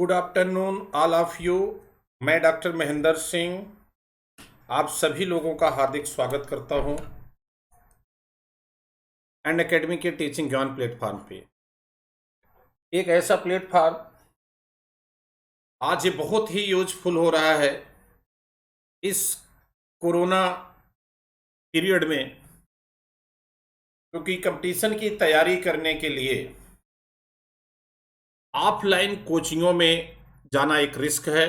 Good afternoon all of you. मैं doctor Mahendra Singh आप सभी लोगों का हार्दिक स्वागत करता हूं एंड एकेडमी के टीचिंग ज्ञान प्लेटफॉर्म पे। एक ऐसा प्लेटफॉर्म आज ये बहुत ही यूजफुल हो रहा है इस कोरोना पीरियड में, क्योंकि कंपटीशन की तैयारी करने के लिए ऑफलाइन कोचिंगों में जाना एक रिस्क है।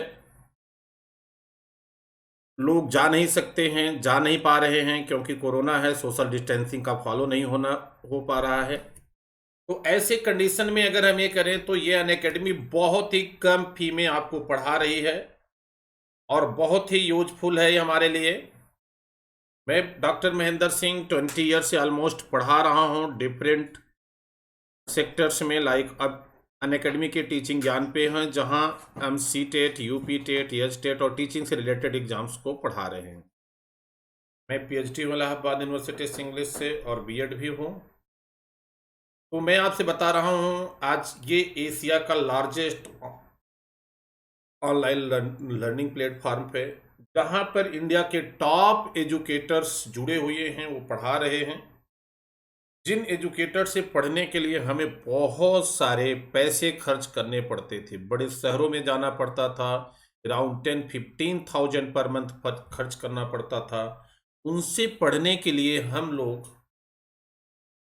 लोग जा नहीं सकते हैं, जा नहीं पा रहे हैं क्योंकि कोरोना है, सोशल डिस्टेंसिंग का फॉलो नहीं हो पा रहा है। तो ऐसे कंडीशन में अगर हम ये करें तो ये अनअकैडमी बहुत ही कम फी में आपको पढ़ा रही है और बहुत ही यूजफुल है ये हमारे लिए। मैं डॉक्टर महेंद्र सिंह 20 ईयर से ऑलमोस्ट पढ़ा रहा हूँ डिफरेंट सेक्टर्स में। लाइक अब अनअकैडमी के टीचिंग ज्ञान पे हैं, जहाँ हम C TET, UP TET, H TET और टीचिंग से रिलेटेड एग्जाम्स को पढ़ा रहे हैं। मैं पीएचडी हूँ इलाहाबाद यूनिवर्सिटी से इंग्लिश से और बीएड भी हूँ। तो मैं आपसे बता रहा हूँ आज ये एशिया का लार्जेस्ट ऑनलाइन लर्निंग प्लेटफॉर्म पे, जहाँ पर इंडिया के टॉप एजुकेटर्स जुड़े हुए हैं, वो पढ़ा रहे हैं। जिन एजुकेटर से पढ़ने के लिए हमें बहुत सारे पैसे खर्च करने पड़ते थे, बड़े शहरों में जाना पड़ता था, अराउंड 10-15,000 पर मंथ खर्च करना पड़ता था, उनसे पढ़ने के लिए हम लोग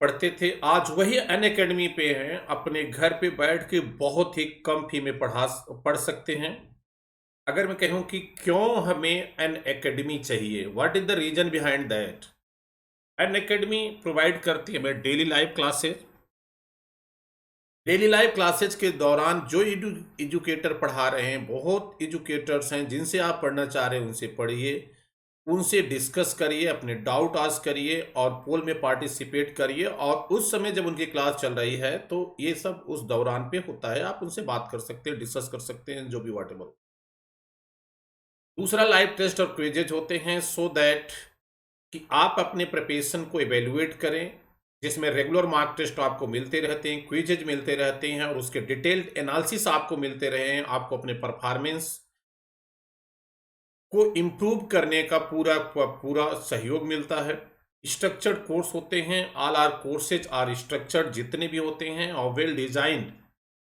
पढ़ते थे। आज वही अनअकैडमी पे हैं, अपने घर पे बैठ के बहुत ही कम फी में पढ़ सकते हैं। अगर मैं कहूं कि क्यों हमें एन एकेडमी चाहिए, what is the reason behind that. Unacademy provide करती है हमें daily live classes. Daily live classes के दौरान जो एजुकेटर पढ़ा रहे हैं, बहुत एजुकेटर्स हैं जिनसे आप पढ़ना चाह रहे हैं, उनसे पढ़िए, उनसे डिस्कस करिए, अपने डाउट आस्क करिए और पोल में पार्टिसिपेट करिए। और उस समय जब उनकी क्लास चल रही है तो ये सब उस दौरान पे होता है, आप उनसे बात कर सकते हैं, डिस्कस कर सकते हैं, जो भी वॉटेवर। दूसरा, लाइव टेस्ट और क्विजेज होते हैं सो दैट कि आप अपने प्रिपरेशन को इवेल्युएट करें, जिसमें रेगुलर मार्क टेस्ट आपको मिलते रहते हैं, क्विजेज मिलते रहते हैं और उसके डिटेल्ड एनालिसिस आपको मिलते रहे हैं। आपको अपने परफॉर्मेंस को इम्प्रूव करने का पूरा पूरा सहयोग मिलता है। स्ट्रक्चर्ड कोर्स होते हैं, all are courses are structured, जितने भी होते हैं और well designed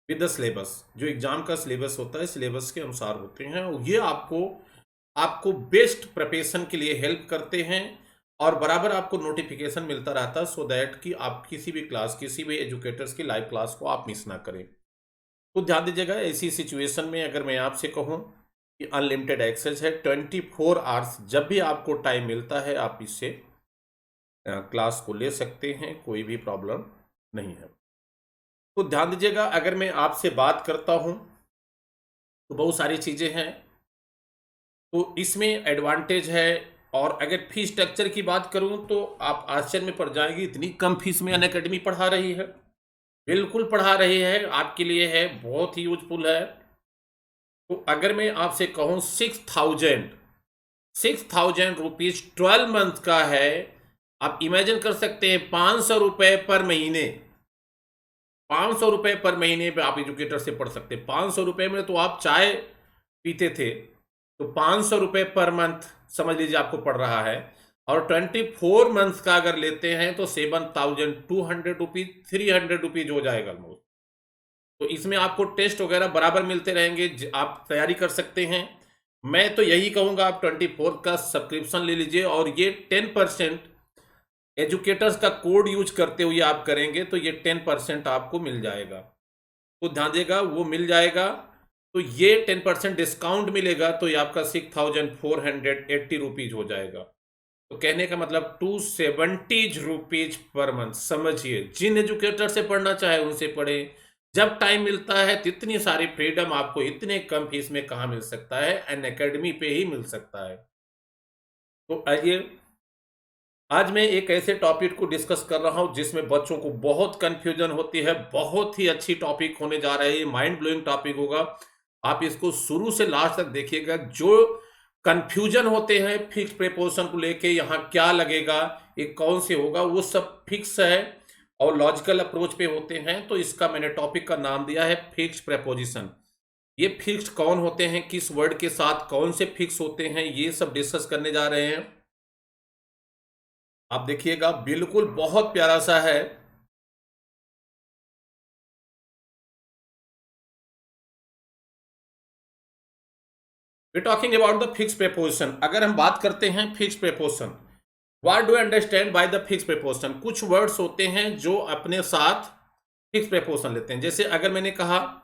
with the syllabus. जो एग्जाम का सिलेबस होता है, सिलेबस के अनुसार होते हैं और ये आपको आपको बेस्ट प्रिपरेशन के लिए हेल्प करते हैं और बराबर आपको नोटिफिकेशन मिलता रहता है सो दैट कि आप किसी भी क्लास, किसी भी एजुकेटर्स की लाइव क्लास को आप मिस ना करें। तो ध्यान दीजिएगा, ऐसी सिचुएशन में अगर मैं आपसे कहूं कि अनलिमिटेड एक्सेस है 24 आवर्स, जब भी आपको टाइम मिलता है आप इससे क्लास को ले सकते हैं, कोई भी प्रॉब्लम नहीं है। तो ध्यान दीजिएगा, अगर मैं आपसे बात करता हूं तो बहुत सारी चीजें हैं, तो इसमें एडवांटेज है। और अगर फीस स्ट्रक्चर की बात करूं तो आप आश्चर्य में पड़ जाएंगे, इतनी कम फीस में अनअकैडमी पढ़ा रही है। बिल्कुल पढ़ा रही है, आपके लिए है, बहुत ही यूजफुल है। तो अगर मैं आपसे कहूं 6,000 रुपीज 12 मंथ का है, आप इमेजिन कर सकते हैं 500 रुपए पर महीने। 500 रुपए पर महीने पे आप एजुकेटर से पढ़ सकते हैं। 500 रुपए में तो आप चाय पीते थे, तो 500 रुपए पर मंथ समझ लीजिए आपको पड़ रहा है। और 24 मंथ का अगर लेते हैं तो 7,200 रुपीज, 300 रुपीज हो जाएगा ऑलमोस्ट। तो इसमें आपको टेस्ट वगैरह बराबर मिलते रहेंगे, आप तैयारी कर सकते हैं। मैं तो यही कहूंगा आप 24 का सब्सक्रिप्शन ले लीजिए और ये 10% एजुकेटर्स का कोड यूज करते हुए आप करेंगे तो ये 10% आपको मिल जाएगा। तो ध्यान देगा, वो मिल जाएगा। तो ये 10% डिस्काउंट मिलेगा तो ये आपका 6,480 रुपीज हो जाएगा। तो कहने का मतलब 270 रुपीज पर मंथ। समझिए, जिन एजुकेटर से पढ़ना चाहे उनसे पढ़े, जब टाइम मिलता है तो इतनी सारी फ्रीडम आपको इतने कम फीस में कहाँ मिल सकता है, एन एकेडमी पे ही मिल सकता है। तो आइए, आज मैं एक ऐसे टॉपिक को डिस्कस कर रहा हूं जिसमें बच्चों को बहुत कंफ्यूजन होती है। बहुत ही अच्छी टॉपिक होने जा रही है, माइंड ब्लोइंग टॉपिक होगा। आप इसको शुरू से लास्ट तक देखिएगा। जो कंफ्यूजन होते हैं फिक्स प्रीपोजिशन को लेके, यहाँ क्या लगेगा, ये कौन से होगा, वो सब फिक्स है और लॉजिकल अप्रोच पे होते हैं। तो इसका मैंने टॉपिक का नाम दिया है फिक्स प्रीपोजिशन। ये फिक्स्ड कौन होते हैं, किस वर्ड के साथ कौन से फिक्स होते हैं, ये सब डिस्कस करने जा रहे हैं। आप देखिएगा बिल्कुल बहुत प्यारा सा है। We talking about the fix preposition. अगर हम बात करते हैं fix preposition, what do understand by the fix preposition. कुछ वर्ड्स होते हैं जो अपने साथ फिक्स प्रेपोजिशन लेते हैं। जैसे अगर मैंने कहा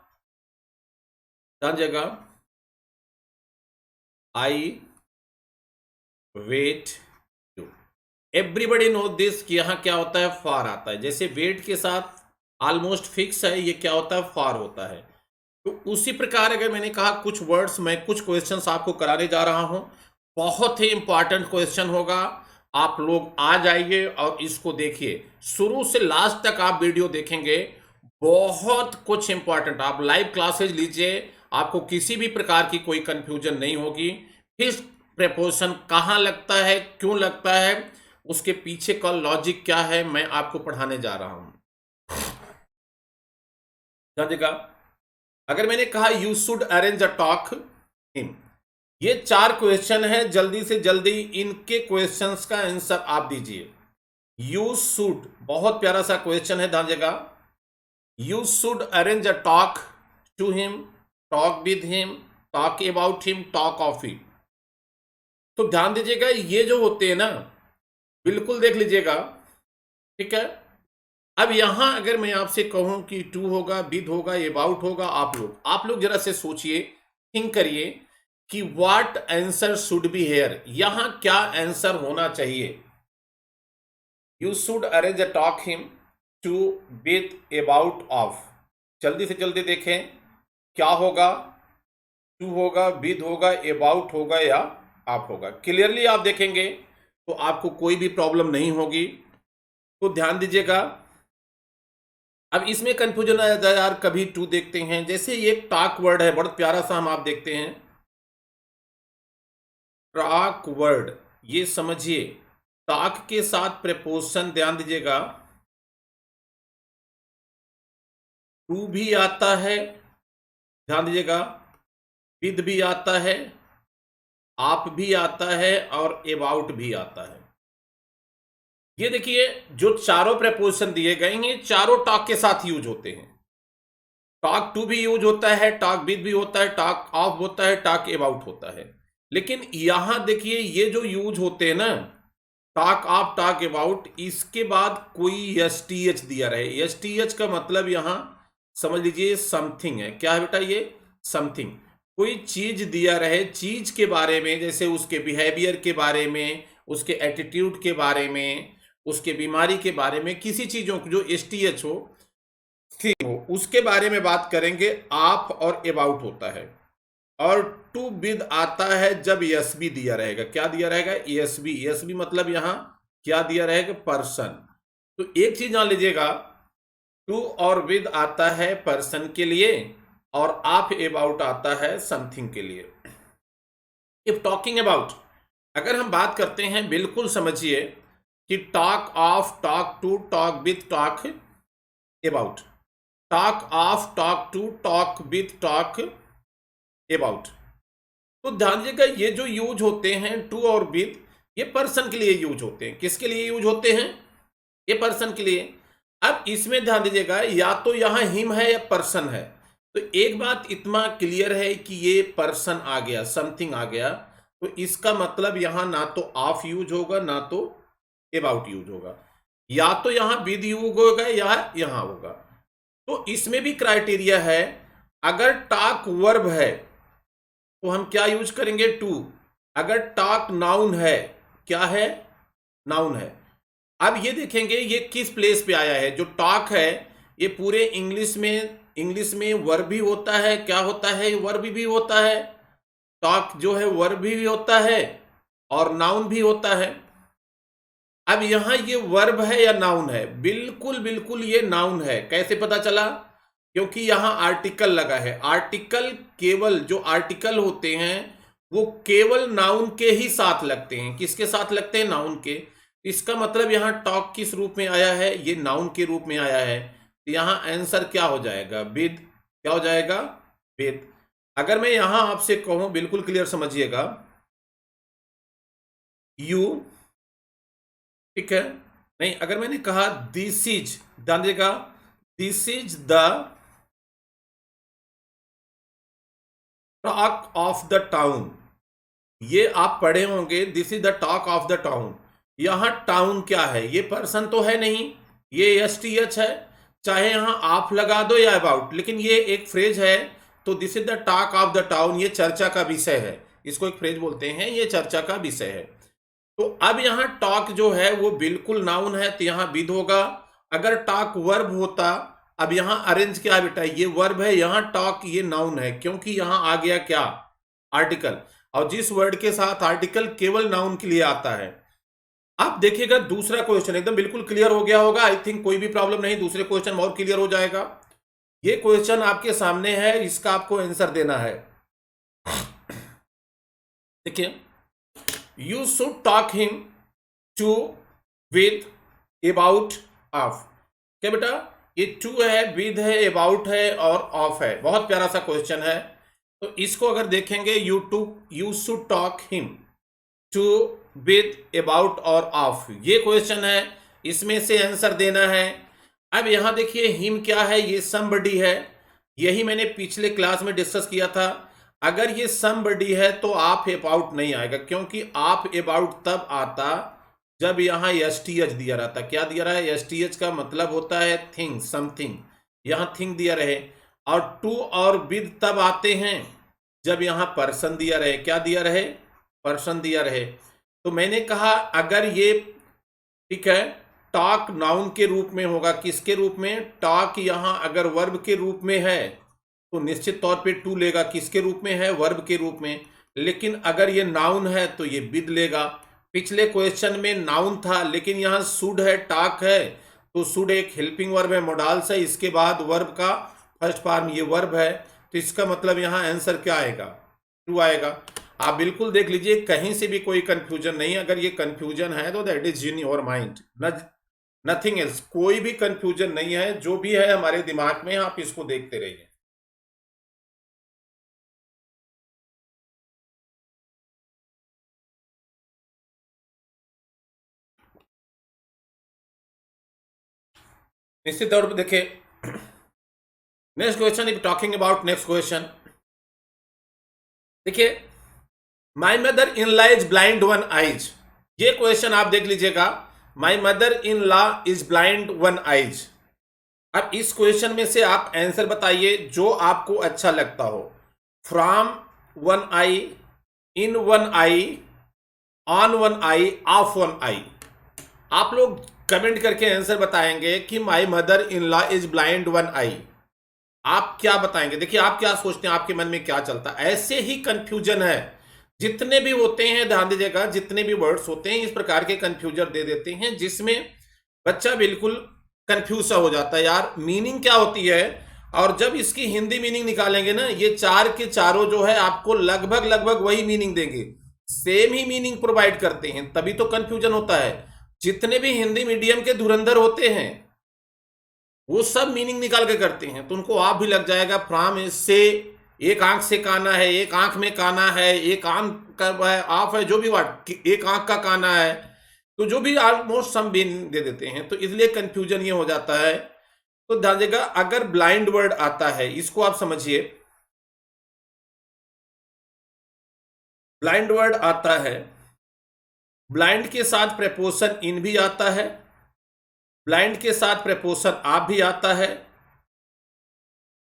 जगह I wait you, everybody know this कि यहां क्या होता है, फार आता है। जैसे वेट के साथ ऑलमोस्ट फिक्स है, ये क्या होता है, फार होता है। तो उसी प्रकार अगर मैंने कहा कुछ वर्ड्स, मैं कुछ क्वेश्चंस आपको कराने जा रहा हूं, बहुत ही इंपॉर्टेंट क्वेश्चन होगा। आप लोग आ जाइए और इसको देखिए, शुरू से लास्ट तक आप वीडियो देखेंगे, बहुत कुछ इंपॉर्टेंट। आप लाइव क्लासेज लीजिए, आपको किसी भी प्रकार की कोई कंफ्यूजन नहीं होगी। फिक्स प्रेपोजिशन कहाँ लगता है, क्यों लगता है, उसके पीछे का लॉजिक क्या है, मैं आपको पढ़ाने जा रहा हूं। देखा, अगर मैंने कहा you should arrange a talk him, ये 4 क्वेश्चन है, जल्दी से जल्दी इनके क्वेश्चंस का आंसर आप दीजिए। यू शुड, बहुत प्यारा सा क्वेश्चन है, ध्यान देगा। You should arrange a talk to him, talk with him, talk about him, talk of him. तो ध्यान दीजिएगा, ये जो होते हैं ना, बिल्कुल देख लीजिएगा, ठीक है। अब यहां अगर मैं आपसे कहूं कि टू होगा, विद होगा, अबाउट होगा, आप लोग जरा से सोचिए, थिंक करिए कि what answer should be here, यहां क्या आंसर होना चाहिए। You should arrange a talk him to with about of, जल्दी से जल्दी देखें क्या होगा, टू होगा, विद होगा, अबाउट होगा या आप होगा। क्लियरली आप देखेंगे तो आपको कोई भी प्रॉब्लम नहीं होगी। तो ध्यान दीजिएगा। अब इसमें कंफ्यूजन आ जाता है यार, कभी टू देखते हैं, जैसे ये टाक वर्ड है, बहुत प्यारा सा, हम आप देखते हैं टाक वर्ड, ये समझिए टाक के साथ प्रेपोजिशन, ध्यान दीजिएगा, टू भी आता है, ध्यान दीजिएगा, विद भी आता है, आप भी आता है और अबाउट भी आता है। ये देखिए जो चारों प्रेपोजिशन दिए गए हैं, ये चारों टॉक के साथ यूज होते हैं। टॉक टू भी यूज होता है, टॉक विद भी होता है, टॉक ऑफ होता है, टॉक अबाउट होता है। लेकिन यहां देखिए ये जो यूज होते हैं ना, टॉक ऑफ, टॉक अबाउट, इसके बाद कोई एस टी एच दिया रहे। एस टी एच का मतलब यहां समझ लीजिए समथिंग है। क्या है बेटा, ये समथिंग, कोई चीज दिया रहे, चीज के बारे में, जैसे उसके बिहेवियर के बारे में, उसके एटीट्यूड के बारे में, उसके बीमारी के बारे में, किसी चीजों को जो एस टी एच हो, थिंग हो, उसके बारे में बात करेंगे। आप और अबाउट होता है। और टू विद आता है जब एस बी दिया रहेगा। क्या दिया रहेगा, एस बी। एस बी मतलब यहां क्या दिया रहेगा, पर्सन। तो एक चीज जान लीजिएगा, टू और विद आता है पर्सन के लिए, और आप अबाउट आता है समथिंग के लिए। इफ टॉकिंग अबाउट, अगर हम बात करते हैं, बिल्कुल समझिए कि talk of, talk to, talk with, talk about, talk of, talk to, talk with, talk about. तो ध्यान दीजिएगा ये जो यूज होते हैं टू और विद, ये पर्सन के लिए यूज होते हैं। किसके लिए यूज होते हैं, ये पर्सन के लिए। अब इसमें ध्यान दीजिएगा, या तो यहां हिम है या पर्सन है। तो एक बात इतना क्लियर है कि ये पर्सन आ गया, समथिंग आ गया, तो इसका मतलब यहां ना तो ऑफ यूज होगा ना तो अबाउट यूज होगा, या तो यहां विद यूज होगा या यहां होगा। तो इसमें भी क्राइटेरिया है, अगर टॉक वर्ब है तो हम क्या यूज करेंगे, टू। अगर टॉक नाउन है, क्या है, नाउन है। अब ये देखेंगे ये किस प्लेस पे आया है। जो टॉक है ये पूरे इंग्लिश में वर्ब भी होता है, क्या होता है, वर्ब भी होता है। टॉक जो है वर्ब भी होता है और नाउन भी होता है। अब यहां ये वर्ब है या नाउन है, बिल्कुल बिल्कुल ये नाउन है। कैसे पता चला, क्योंकि यहां आर्टिकल लगा है। आर्टिकल केवल, जो आर्टिकल होते हैं वो केवल नाउन के ही साथ लगते हैं। किसके साथ लगते हैं, नाउन के। इसका मतलब यहां टॉक किस रूप में आया है, ये नाउन के रूप में आया है। तो यहां आंसर क्या हो जाएगा, विद। क्या हो जाएगा, विद। अगर मैं यहां आपसे कहूं, बिल्कुल क्लियर समझिएगा, यू, ठीक है, नहीं, अगर मैंने कहा दिस इज, ध्यान देगा, this is the talk of the town, ये आप पढ़े होंगे, this is the talk of the town. यहां टाउन क्या है, ये पर्सन तो है नहीं, ये एस टी एच है, चाहे यहां आप लगा दो या अबाउट, लेकिन ये एक फ्रेज है, तो this is the talk of the town, ये चर्चा का विषय है, इसको एक फ्रेज बोलते हैं, ये चर्चा का विषय है। तो अब यहां टॉक जो है वो बिल्कुल नाउन है, तो यहां विद होगा। अगर टॉक वर्ब होता, अब यहां अरेंज क्या है बेटा, ये वर्ब है, यहां टॉक ये नाउन है, क्योंकि यहां आ गया क्या, आर्टिकल, और जिस वर्ड के साथ आर्टिकल केवल नाउन के लिए आता है। आप देखिएगा दूसरा क्वेश्चन एकदम बिल्कुल क्लियर हो गया होगा, आई थिंक कोई भी प्रॉब्लम नहीं, दूसरे क्वेश्चन और क्लियर हो जाएगा। ये क्वेश्चन आपके सामने है, इसका आपको आंसर देना है। देखिए, you should talk him to with about of, क्या बेटा, ये टू है, विद है, अबाउट है और ऑफ है, बहुत प्यारा सा क्वेश्चन है। तो इसको अगर देखेंगे, you should talk him to with about और ऑफ, ये क्वेश्चन है, इसमें से आंसर देना है। अब यहां देखिए हिम क्या है, ये समबडी है, यही मैंने पिछले क्लास में डिस्कस किया था। अगर ये समबडी है तो आप अबाउट नहीं आएगा, क्योंकि आप अबाउट तब आता जब यहां एस टी एच दिया रहता। क्या दिया रहा है, एस टी एच का मतलब होता है थिंग, समथिंग, यहां थिंग दिया रहे। और टू और विद तब आते हैं जब यहां पर्सन दिया रहे, क्या दिया रहे, पर्सन दिया रहे। तो मैंने कहा अगर ये, ठीक है, टॉक नाउन के रूप में होगा, किसके रूप में, टॉक यहां अगर वर्ब के रूप में है तो निश्चित तौर पे टू लेगा, किसके रूप में है, वर्ब के रूप में। लेकिन अगर ये नाउन है तो ये विद लेगा। पिछले क्वेश्चन में नाउन था, लेकिन यहां शुड है, टॉक है, तो शुड एक हेल्पिंग वर्ब है, मोडाल्स है, इसके बाद वर्ब का फर्स्ट फॉर्म ये वर्ब है, तो इसका मतलब यहां आंसर क्या आएगा, टू आएगा। आप बिल्कुल देख लीजिए, कहीं से भी कोई कंफ्यूजन नहीं, अगर ये कंफ्यूजन है तो that is in your mind, nothing else, कोई भी कंफ्यूजन नहीं है, जो भी है हमारे दिमाग में, आप इसको देखते रहिए। निश्चित तौर पर देखिए, next question, if talking about next question, देखिए, my mother in law is blind one eyes, ये क्वेश्चन आप देख लीजिएगा, my mother in law is blind one eyes. अब इस क्वेश्चन में से आप आंसर बताइए जो आपको अच्छा लगता हो, from one eye, in one eye, on one eye, of one eye. आप लोग कमेंट करके आंसर बताएंगे कि my mother in law is blind one eye. आप क्या बताएंगे, देखिए आप क्या सोचते हैं, आपके मन में क्या चलता है। ऐसे ही कंफ्यूजन है, जितने भी होते हैं, ध्यान दीजिएगा, जितने भी वर्ड्स होते हैं इस प्रकार के कंफ्यूजन दे देते हैं, जिसमें बच्चा बिल्कुल कंफ्यूज सा हो जाता है, यार मीनिंग क्या होती है। और जब इसकी हिंदी मीनिंग निकालेंगे ना, ये चार के चारों जो है आपको लगभग लगभग वही मीनिंग देंगे, सेम ही मीनिंग प्रोवाइड करते हैं, तभी तो कंफ्यूजन होता है। जितने भी हिंदी मीडियम के धुरंधर होते हैं वो सब मीनिंग निकाल के करते हैं, तो उनको आप भी लग जाएगा, फ्राम से एक आंख से काना है, एक आंख में काना है, एक आंख का है, ऑफ है, जो भी वर्ड, एक आंख का काना है, तो जो भी ऑलमोस्ट सम मीनिंग दे देते हैं, तो इसलिए कंफ्यूजन ये हो जाता है। तो ध्यान देगा, अगर ब्लाइंड वर्ड आता है, इसको आप समझिए, ब्लाइंड वर्ड आता है, ब्लाइंड के साथ प्रेपोजिशन इन भी आता है, ब्लाइंड के साथ प्रेपोजिशन आप भी आता है,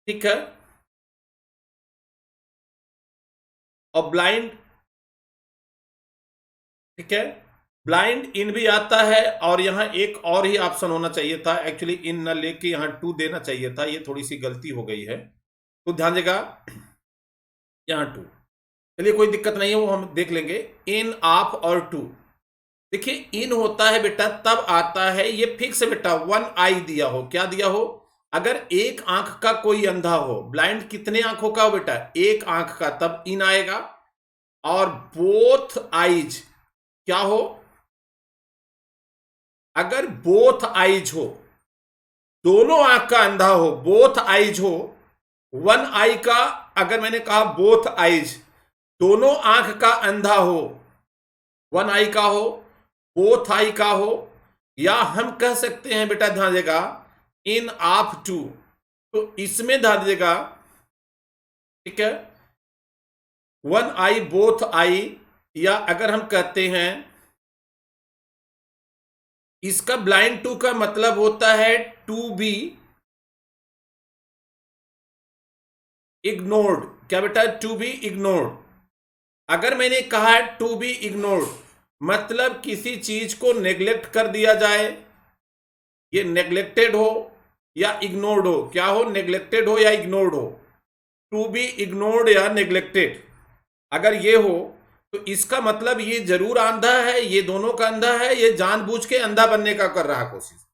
ठीक है, और ब्लाइंड, ठीक है, ब्लाइंड इन भी आता है, और यहां एक और ही ऑप्शन होना चाहिए था, एक्चुअली इन न लेके यहां टू देना चाहिए था, ये थोड़ी सी गलती हो गई है, तो ध्यान देगा, यहां टू, चलिए कोई दिक्कत नहीं है, वो हम देख लेंगे। इन, ऑफ और टू, देखिए इन होता है बेटा तब आता है, ये फिक्स है बेटा, वन आई दिया हो, क्या दिया हो, अगर एक आंख का कोई अंधा हो, ब्लाइंड कितने आंखों का हो बेटा, एक आंख का, तब इन आएगा। और बोथ आईज क्या हो, अगर बोथ आईज हो, दोनों आंख का अंधा हो, बोथ आईज हो, वन आई का अगर मैंने कहा बोथ आईज, दोनों आंख का अंधा हो, वन आई का हो, बोथ आई का हो, या हम कह सकते हैं बेटा ध्यान देगा इन ऑफ टू, तो इसमें ध्यान दीजिएगा, ठीक है, वन आई बोथ आई, या अगर हम कहते हैं इसका ब्लाइंड टू का मतलब होता है टू बी इग्नोर्ड। क्या बेटा? To be ignored. अगर मैंने कहा है टू बी इग्नोर्ड, मतलब किसी चीज को नेग्लेक्ट कर दिया जाए, ये नेग्लेक्टेड हो या इग्नोर्ड हो, क्या हो? नेग्लेक्टेड हो या इग्नोर्ड हो, टू बी इग्नोर्ड या नेग्लेक्टेड, अगर ये हो तो इसका मतलब ये जरूर अंधा है, ये दोनों का अंधा है, ये जानबूझ के अंधा बनने का कर रहा कोशिश।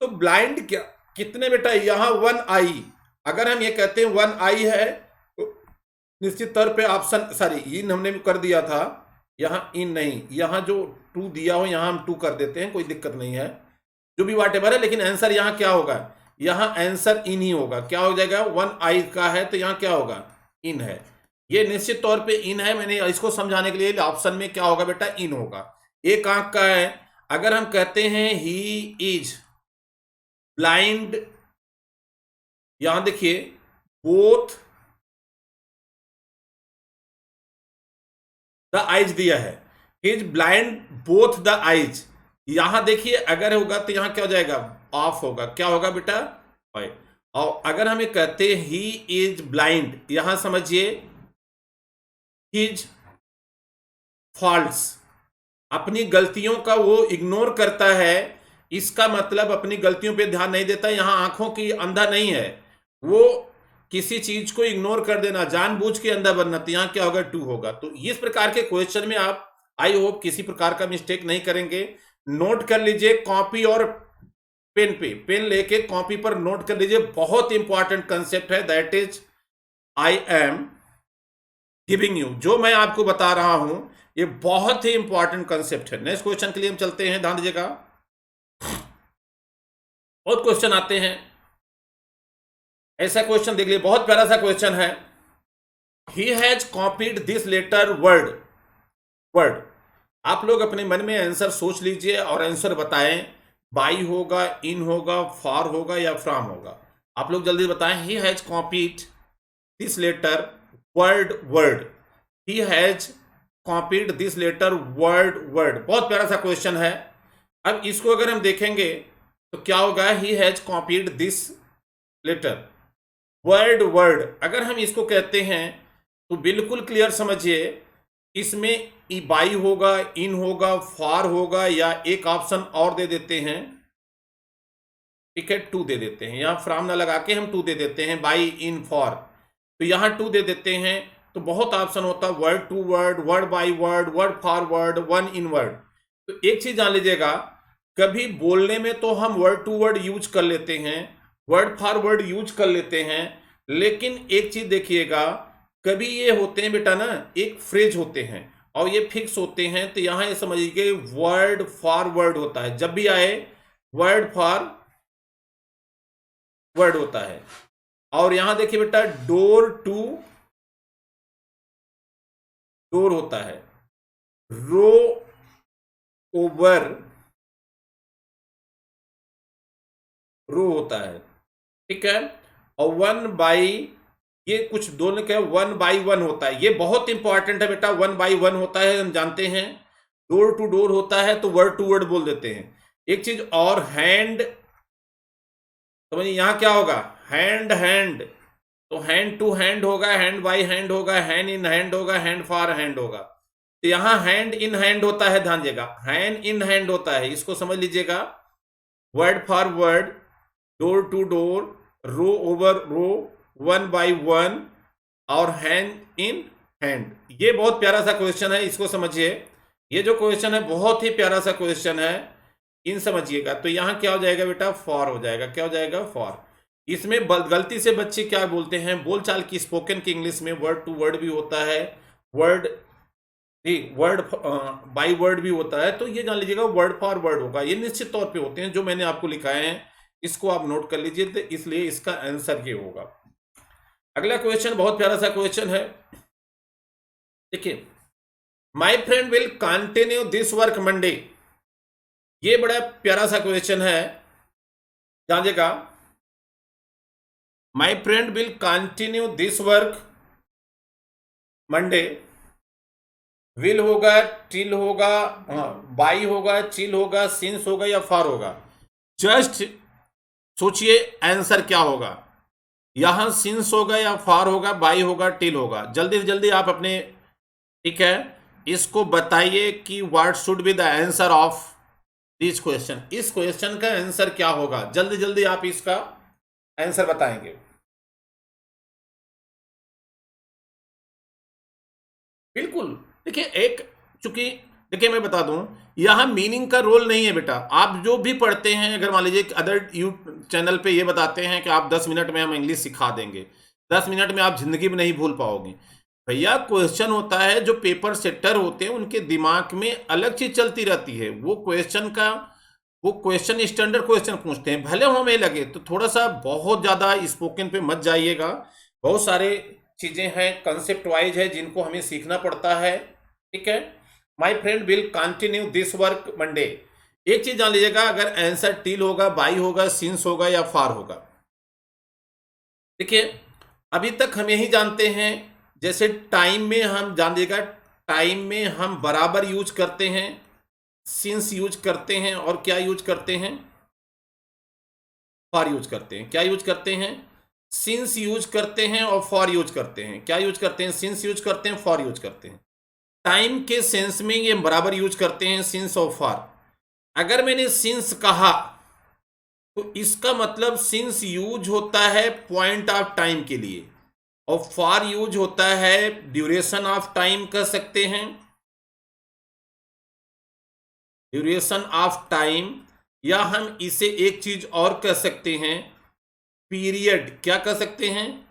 तो ब्लाइंड क्या कितने बेटा? यहां वन आई, अगर हम ये कहते हैं वन आई है तो निश्चित तौर पे ऑप्शन, सॉरी इन हमने कर दिया था, यहां इन नहीं, यहां जो टू दिया हो यहां हम टू कर देते हैं, कोई दिक्कत नहीं है, जो भी वाटेवर है, लेकिन आंसर यहां क्या होगा? यहां आंसर इन ही होगा। क्या हो जाएगा? वन आई का है तो यहां क्या होगा? इन है, ये निश्चित तौर पे इन है। मैंने इसको समझाने के लिए ऑप्शन में क्या होगा बेटा? इन होगा। एक आंख का है, अगर हम कहते हैं ही इज ब्लाइंड, यहां देखिए बोथ द आइज दिया है, he is blind both the eyes, यहां देखिए अगर होगा तो यहां क्या हो जाएगा? ऑफ होगा। क्या होगा बेटा? और अगर हमें कहते हैं ही इज ब्लाइंड, यहां समझिए हिज फॉल्ट्स, अपनी गलतियों का वो इग्नोर करता है, इसका मतलब अपनी गलतियों पे ध्यान नहीं देता। यहां आंखों की अंधा नहीं है, वो किसी चीज को इग्नोर कर देना, जानबूझ के अंधा बनना, तो यहां क्या होगा? टू होगा। तो इस प्रकार के क्वेश्चन में आप आई होप किसी प्रकार का मिस्टेक नहीं करेंगे। नोट कर लीजिए कॉपी और पेन पे, पेन लेके कॉपी पर नोट कर लीजिए, बहुत इंपॉर्टेंट कंसेप्ट है, that is I am giving you, जो मैं आपको बता रहा हूं ये बहुत ही इंपॉर्टेंट कंसेप्ट है। नेक्स्ट क्वेश्चन के लिए हम चलते हैं, ध्यान दीजिएगा। बहुत क्वेश्चन आते हैं, ऐसा क्वेश्चन देख लीजिए, बहुत प्यारा सा क्वेश्चन है। He has copied this letter word, word, आप लोग अपने मन में आंसर सोच लीजिए और आंसर बताएं। बाई होगा, इन होगा, फॉर होगा या फ्रॉम होगा? आप लोग जल्दी बताएं। He has copied this letter word, word, he has copied this letter word, word, बहुत प्यारा सा क्वेश्चन है। अब इसको अगर हम देखेंगे तो क्या होगा? He has copied this letter word, word, अगर हम इसको कहते हैं तो बिल्कुल क्लियर समझिए, इसमें बाई होगा, इन होगा, फॉर होगा, या एक ऑप्शन और दे देते हैं, ठीक है, टू दे देते हैं, यहां फ्रॉम ना लगा के हम टू दे देते हैं, बाई, इन, फॉर, तो यहां टू दे देते हैं, तो बहुत ऑप्शन होता है, word to word, word by word, word for word, one in word. तो एक चीज जान लीजिएगा, कभी बोलने में तो हम वर्ड टू वर्ड यूज कर लेते हैं, वर्ड फॉर वर्ड यूज कर लेते हैं, लेकिन एक चीज देखिएगा, कभी ये होते हैं बेटा ना, एक फ्रेज होते हैं और ये फिक्स होते हैं, तो यहां ये समझिए वर्ड फॉर वर्ड होता है, जब भी आए वर्ड फॉर वर्ड होता है। और यहां देखिए बेटा डोर टू डोर होता है, रो ओवर रो होता है, ठीक है, और वन बाई, ये कुछ दोनों क्या, वन बाई वन होता है, ये बहुत इंपॉर्टेंट है बेटा, वन बाई वन होता है, हम जानते हैं। डोर टू डोर होता है तो वर्ड टू वर्ड बोल देते हैं। एक चीज और, हैंड, समझिए यहां क्या होगा? हैंड, हैंड, तो हैंड टू हैंड होगा, हैंड बाई हैंड होगा, हैंड इन हैंड होगा, हैंड फॉर हैंड होगा, तो यहां हैंड इन हैंड होता है, ध्यान दीजिएगा, हैंड इन हैंड होता है, इसको समझ लीजिएगा। Word for word, door to door, row over row, one by one, और हैंड इन हैंड। ये बहुत प्यारा सा क्वेश्चन है, इसको समझिए, ये जो क्वेश्चन है बहुत ही प्यारा सा क्वेश्चन है, इन समझिएगा। तो यहां क्या हो जाएगा बेटा? फॉर हो जाएगा। क्या हो जाएगा? फॉर। इसमें गलती से बच्चे क्या बोलते हैं, बोलचाल की स्पोकन की इंग्लिश में वर्ड टू वर्ड भी होता है, वर्ड वर्ड बाई वर्ड भी होता है, तो ये जान लीजिएगा वर्ड फॉर वर्ड होगा, ये निश्चित तौर पे होते हैं, जो मैंने आपको लिखाए हैं इसको आप नोट कर लीजिए, तो इसलिए इसका आंसर ये होगा। अगला क्वेश्चन बहुत प्यारा सा क्वेश्चन है, देखिए, my friend will continue this work Monday. ये बड़ा प्यारा सा क्वेश्चन है, जानिएगा। My friend will continue this work Monday, will होगा, टिल होगा, बाई होगा, चिल होगा, सिंस होगा या फॉर होगा। जस्ट सोचिए आंसर क्या होगा, यहां सिंस होगा या फॉर होगा, बाई होगा, टिल होगा। जल्दी से जल्दी आप अपने, ठीक है, इसको बताइए कि what should be the answer of this question. इस क्वेश्चन का आंसर क्या होगा, जल्दी जल्दी आप इसका आंसर बताएंगे। बिल्कुल, देखिए एक, चूंकि देखिए मैं बता दूं, यहां मीनिंग का रोल नहीं है बेटा। आप जो भी पढ़ते हैं, अगर मान लीजिए अदर यू चैनल पे ये बताते हैं कि आप 10 मिनट में हम इंग्लिश सिखा देंगे, 10 मिनट में आप जिंदगी में नहीं भूल पाओगे। भैया क्वेश्चन होता है, जो पेपर सेटर होते हैं उनके दिमाग में अलग चीज चलती रहती है। वो क्वेश्चन स्टैंडर्ड क्वेश्चन पूछते हैं, भले हमें लगे तो थोड़ा सा, बहुत ज्यादा स्पोकन पे मत जाइएगा। बहुत सारे चीजें हैं कंसेप्ट वाइज है जिनको हमें सीखना पड़ता है, ठीक है। माई friend will continue this work Monday, एक चीज जान लीजिएगा, अगर आंसर टिल होगा, बाई होगा, सिंस होगा या फार होगा। देखिए अभी तक हम यही जानते हैं, जैसे टाइम में हम जान लीजिएगा, टाइम में हम बराबर यूज करते हैं, सिंस यूज करते हैं, और क्या यूज करते हैं, फॉर यूज करते हैं। क्या यूज करते हैं, सिंस यूज करते हैं और फॉर यूज करते हैं। क्या यूज करते हैं, सिंस यूज करते हैं, फॉर यूज करते हैं। टाइम के सेंस में ये बराबर यूज करते हैं, सिंस और फॉर। अगर मैंने सिंस कहा तो इसका मतलब सिंस यूज होता है पॉइंट ऑफ टाइम के लिए, और फॉर यूज होता है ड्यूरेशन ऑफ टाइम, कह सकते हैं ड्यूरेशन ऑफ टाइम, या हम इसे एक चीज और कह सकते हैं, पीरियड। क्या कह सकते हैं,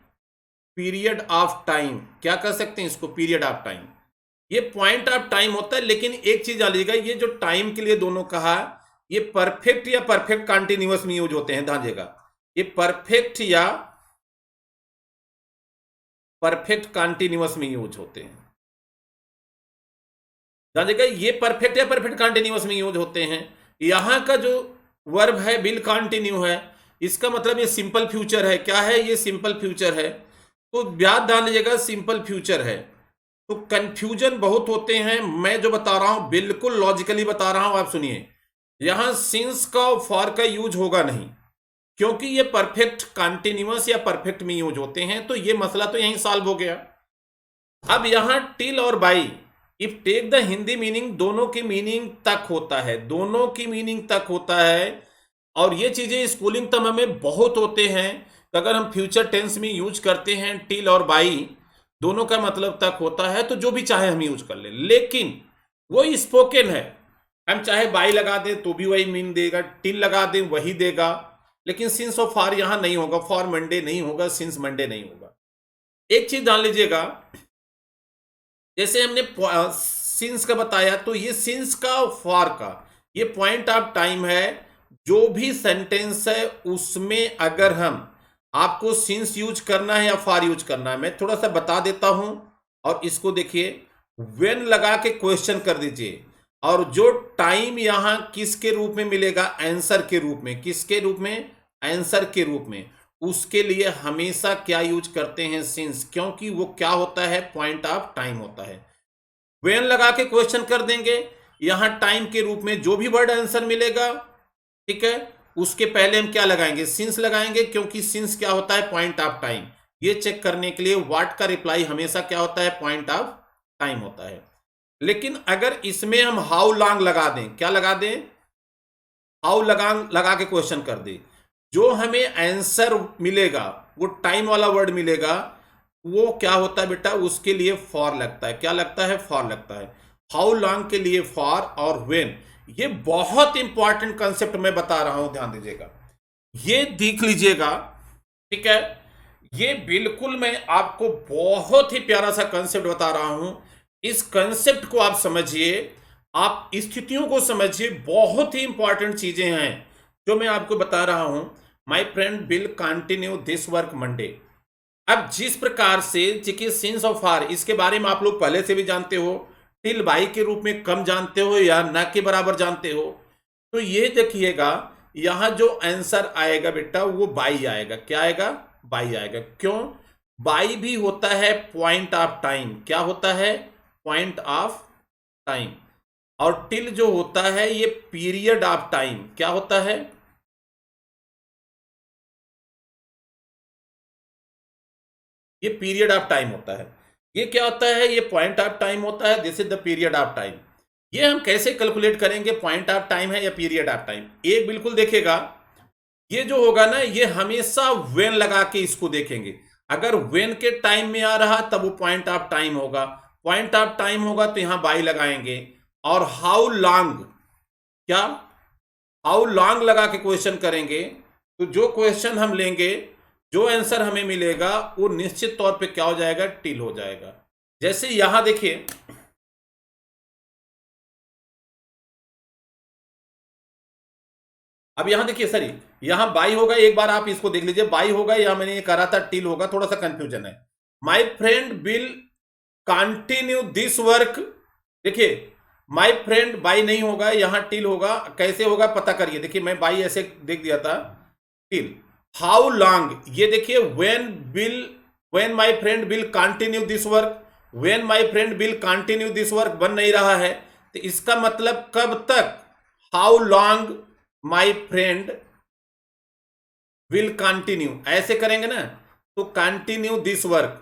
पीरियड ऑफ टाइम। क्या कह सकते हैं इसको, पीरियड ऑफ टाइम। ये पॉइंट ऑफ टाइम होता है, लेकिन एक चीज जान लीजिएगा, ये जो टाइम के लिए दोनों कहा, ये परफेक्ट या परफेक्ट कंटिन्यूअस में यूज होते हैं, ध्यान दीजिएगा। ये परफेक्ट या परफेक्ट कंटिन्यूअस में यूज होते हैं, ध्यान दीजिएगा। ये परफेक्ट या परफेक्ट कंटिन्यूअस में यूज होते हैं। यहां का जो वर्ब है विल कंटिन्यू है, इसका मतलब ये सिंपल फ्यूचर है। क्या है, ये सिंपल फ्यूचर है। तो ध्यान लीजिएगा, सिंपल फ्यूचर है। तो कंफ्यूजन बहुत होते हैं, मैं जो बता रहा हूं बिल्कुल लॉजिकली बता रहा हूं, आप सुनिए। यहां सिंस का और फॉर का यूज होगा नहीं, क्योंकि ये परफेक्ट कंटिन्यूअस या परफेक्ट में यूज होते हैं। तो ये मसला तो यहीं सॉल्व हो गया। अब यहां टिल और by, if take the Hindi meaning, दोनों की मीनिंग तक होता है, दोनों की मीनिंग तक होता है। और ये चीजें स्कूलिंग तम में बहुत होते हैं कि अगर हम फ्यूचर टेंस में यूज करते हैं टिल और बाई, दोनों का मतलब तक होता है, तो जो भी चाहे हम यूज कर ले। लेकिन वो स्पोकन है, हम चाहे बाई लगा दें तो भी वही मीन देगा, टिल लगा दें वही देगा। लेकिन सिंस और फॉर यहां नहीं होगा, फॉर मंडे नहीं होगा, सिंस मंडे नहीं होगा। एक चीज जान लीजिएगा, जैसे हमने सिंस का बताया, तो ये सिंस का और फॉर का ये पॉइंट ऑफ टाइम है। जो भी सेंटेंस है उसमें अगर हम, आपको सिंस यूज करना है या फॉर यूज करना है, मैं थोड़ा सा बता देता हूं। और इसको देखिए, व्हेन लगा के क्वेश्चन कर दीजिए। और जो टाइम यहां किसके रूप में मिलेगा, आंसर के रूप में। किसके रूप में, आंसर के रूप में। उसके लिए हमेशा क्या यूज करते हैं, सिंस, क्योंकि वो क्या होता है, पॉइंट ऑफ टाइम होता है। व्हेन लगा के क्वेश्चन कर देंगे, यहां टाइम के रूप में जो भी वर्ड आंसर मिलेगा, ठीक है, उसके पहले हम क्या लगाएंगे, सिंस लगाएंगे, क्योंकि सिंस क्या होता है, पॉइंट ऑफ टाइम। ये चेक करने के लिए व्हाट का रिप्लाई हमेशा क्या होता है, पॉइंट ऑफ टाइम होता है। लेकिन अगर इसमें हम हाउ लॉन्ग लगा दें, क्या लगा दें, हाउ लगा के क्वेश्चन कर दें, जो हमें आंसर मिलेगा वो टाइम वाला वर्ड मिलेगा, वो क्या होता है बेटा, उसके लिए फॉर लगता है। क्या लगता है, फॉर लगता है। हाउ लॉन्ग के लिए फॉर, और व्हेन, ये बहुत इंपॉर्टेंट कंसेप्ट मैं बता रहा हूं, ध्यान दीजिएगा, ये देख लीजिएगा, ठीक है। ये बिल्कुल मैं आपको बहुत ही प्यारा सा कंसेप्ट बता रहा हूं। इस कंसेप्ट को आप समझिए, आप स्थितियों को समझिए, बहुत ही इंपॉर्टेंट चीजें हैं जो मैं आपको बता रहा हूं। माई friend will continue this work Monday, अब जिस प्रकार से देखिए सिंस ऑफ आर, इसके बारे में आप लोग पहले से भी जानते हो, टिल बाई के रूप में कम जानते हो या न के बराबर जानते हो, तो ये देखिएगा यहां जो आंसर आएगा बेटा वो बाई आएगा। क्या आएगा? बाई आएगा। क्यों? बाई भी होता है पॉइंट ऑफ टाइम। क्या होता है? Point of time. और टिल जो होता है ये पीरियड ऑफ टाइम। क्या होता है? ये पीरियड ऑफ टाइम होता है। ये क्या होता है? ये पॉइंट ऑफ टाइम होता है। This is the period of time. ये हम कैसे कैलकुलेट करेंगे पॉइंट ऑफ टाइम है या पीरियड ऑफ टाइम? एक बिल्कुल देखेगा, ये जो होगा ना ये हमेशा वेन लगा के इसको देखेंगे। अगर वेन के टाइम में आ रहा तब वो पॉइंट ऑफ टाइम होगा, पॉइंट ऑफ टाइम होगा तो यहां बाई लगाएंगे। और हाउ लॉन्ग, क्या हाउ लॉन्ग लगा के क्वेश्चन करेंगे तो जो क्वेश्चन हम लेंगे, जो आंसर हमें मिलेगा वो निश्चित तौर पे क्या हो जाएगा? टिल हो जाएगा। जैसे यहां देखिए, अब यहां देखिए सर, यहां बाई होगा, एक बार आप इसको देख लीजिए, बाई होगा या मैंने ये करा था टिल होगा, थोड़ा सा कंफ्यूजन है। माई friend will continue this work, देखिए माई फ्रेंड बाई नहीं होगा, यहां टिल होगा। कैसे होगा पता करिए, देखिए मैं बाई ऐसे देख दिया था, टिल। हाउ लॉन्ग, ये देखिए when my friend will continue this work, when my friend will continue this work बन नहीं रहा है, तो इसका मतलब कब तक? How long my friend will continue, ऐसे करेंगे ना तो कंटिन्यू दिस वर्क।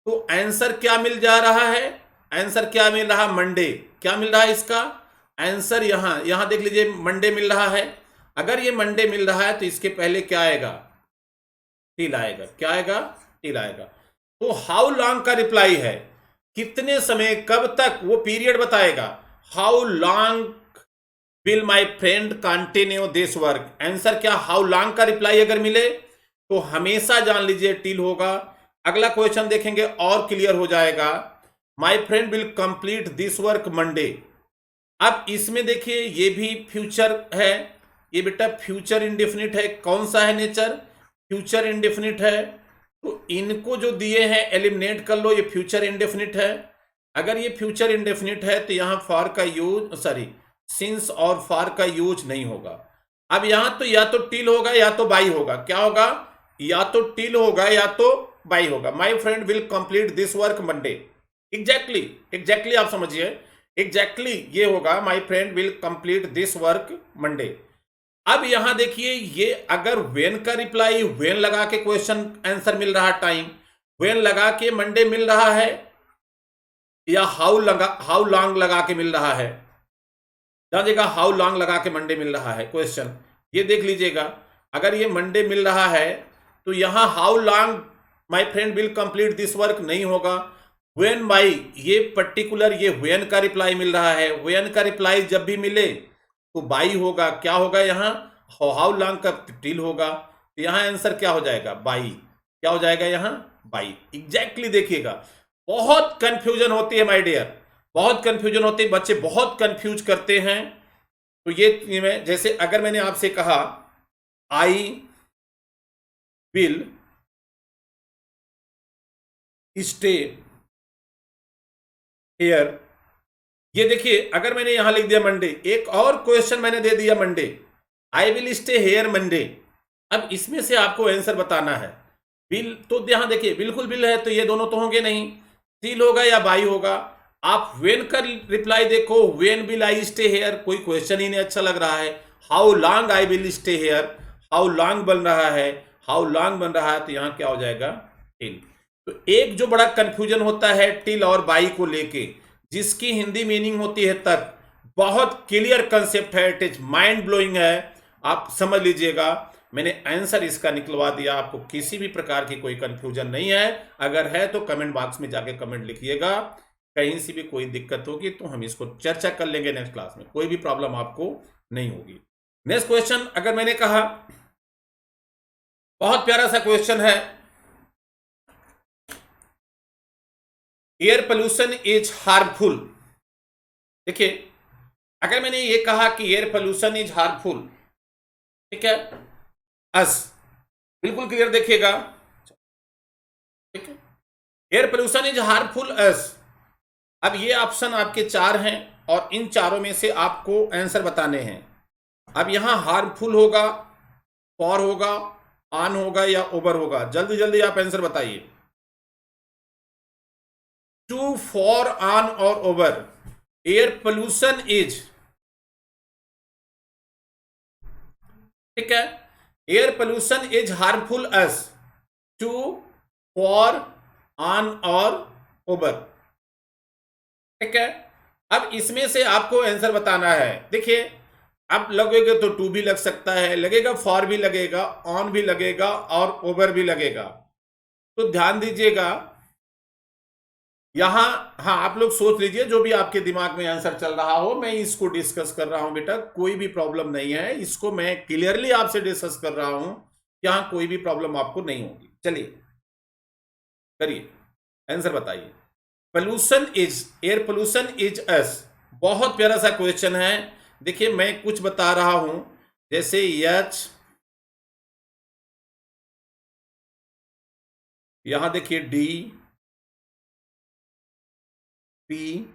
तो आंसर क्या मिल जा रहा है? आंसर क्या मिल रहा? मंडे। क्या मिल रहा है इसका आंसर? यहां यहां देख लीजिए मंडे मिल रहा है। अगर ये मंडे मिल रहा है तो इसके पहले क्या आएगा? टिल आएगा। क्या आएगा? टिल आएगा। तो हाउ लॉन्ग का रिप्लाई है कितने समय, कब तक, वो पीरियड बताएगा। How long will my friend continue this work, answer क्या? हाउ लॉन्ग का रिप्लाई अगर मिले तो हमेशा जान लीजिए टिल होगा। अगला क्वेश्चन देखेंगे और क्लियर हो जाएगा। माई friend will complete this work Monday. अब इसमें देखिए ये भी फ्यूचर है, ये बेटा फ्यूचर इंडेफिनिट है। कौन सा है नेचर? फ्यूचर इंडेफिनिट है। तो इनको जो दिए हैं एलिमिनेट कर लो, ये फ्यूचर इंडेफिनिट है। अगर ये फ्यूचर इंडेफिनिट है तो यहां फॉर का यूज, सॉरी सिंस और फॉर का यूज नहीं होगा। अब यहां तो या तो टिल होगा या तो बाई होगा। क्या होगा? या तो टिल होगा या तो बाई होगा। माई friend will complete this work Monday, exactly exactly आप समझिए, एग्जैक्टली ये होगा माई friend will complete this work Monday. अब यहां देखिए ये अगर वेन का रिप्लाई वेन लगा के क्वेश्चन आंसर मिल रहा, टाइम वेन लगा के मंडे मिल रहा है, या हाउ लॉन्ग लगा के मिल रहा है। ध्यान देगा, हाउ लॉन्ग लगा के मंडे मिल रहा है क्वेश्चन, ये देख लीजिएगा। अगर ये मंडे मिल रहा है तो यहां how long my friend will complete this work नहीं होगा। वेन माई, ये पर्टिकुलर ये वेन का रिप्लाई मिल रहा है, वेन का रिप्लाई जब भी मिले तो बाई होगा। क्या होगा यहाँ? हाउ लॉन्ग का टिल होगा। तो यहाँ आंसर क्या हो जाएगा? बाई। क्या हो जाएगा यहाँ? बाई। एग्जैक्टली देखिएगा, बहुत कंफ्यूजन होती है माय डियर, बहुत कंफ्यूजन होती है, बच्चे बहुत कंफ्यूज करते हैं। तो ये जैसे अगर मैंने आपसे कहा आई विल स्टे हियर, ये देखिए अगर मैंने यहां लिख दिया मंडे, एक और क्वेश्चन मैंने दे दिया Monday, I will stay here Monday. अब इसमें से आपको आंसर बताना है। बिल तो यहां देखिए बिल्कुल बिल है तो ये दोनों तो होंगे नहीं, सील होगा या बाई होगा। आप वेन का रिप्लाई देखो, when will I stay here, कोई क्वेश्चन ही नहीं अच्छा लग रहा है। How long I will stay here, how long बन रहा है, हाउ लॉन्ग बन रहा है, तो यहां क्या हो जाएगा? टिल। तो एक जो बड़ा कंफ्यूजन होता है टिल और बाई को लेके, जिसकी हिंदी मीनिंग होती है तक, बहुत क्लियर कंसेप्ट है, इट इज माइंड ब्लोइंग है, आप समझ लीजिएगा। मैंने आंसर इसका निकलवा दिया, आपको किसी भी प्रकार की कोई कंफ्यूजन नहीं है। अगर है तो कमेंट बॉक्स में जाके कमेंट लिखिएगा, कहीं से भी कोई दिक्कत होगी तो हम इसको चर्चा कर लेंगे नेक्स्ट क्लास में, कोई भी प्रॉब्लम आपको नहीं होगी। नेक्स्ट क्वेश्चन अगर मैंने कहा, बहुत प्यारा सा क्वेश्चन है, एयर पोल्यूशन इज हार्मफुल। देखिए अगर मैंने ये कहा कि एयर पोल्यूशन इज हार्मफुल, ठीक है, अस बिल्कुल क्लियर देखिएगा, एयर पोल्यूशन इज हार्मफुल अस। अब ये ऑप्शन आपके चार हैं और इन चारों में से आपको आंसर बताने हैं। अब यहां हार्मफुल होगा, फॉर होगा, ऑन होगा या ओवर होगा। जल्दी जल्दी आप आंसर बताइए। टू, फॉर, ऑन और ओवर। एयर पोल्यूशन इज, ठीक है, air pollution is harmful us to, for, on और ओवर, ठीक है। अब इसमें से आपको आंसर बताना है। देखिए, अब लगेगा तो टू भी लग सकता है, लगेगा फॉर भी लगेगा, ऑन भी लगेगा और ओवर भी लगेगा। तो ध्यान दीजिएगा यहां, हाँ आप लोग सोच लीजिए जो भी आपके दिमाग में आंसर चल रहा हो, मैं इसको डिस्कस कर रहा हूं बेटा, कोई भी प्रॉब्लम नहीं है। इसको मैं क्लियरली आपसे डिस्कस कर रहा हूं, यहां कोई भी प्रॉब्लम आपको नहीं होगी। चलिए करिए, आंसर बताइए। Pollution is, air pollution is us, बहुत प्यारा सा क्वेश्चन है। देखिए मैं कुछ बता रहा हूं, जैसे यच, यहां देखिए D, P,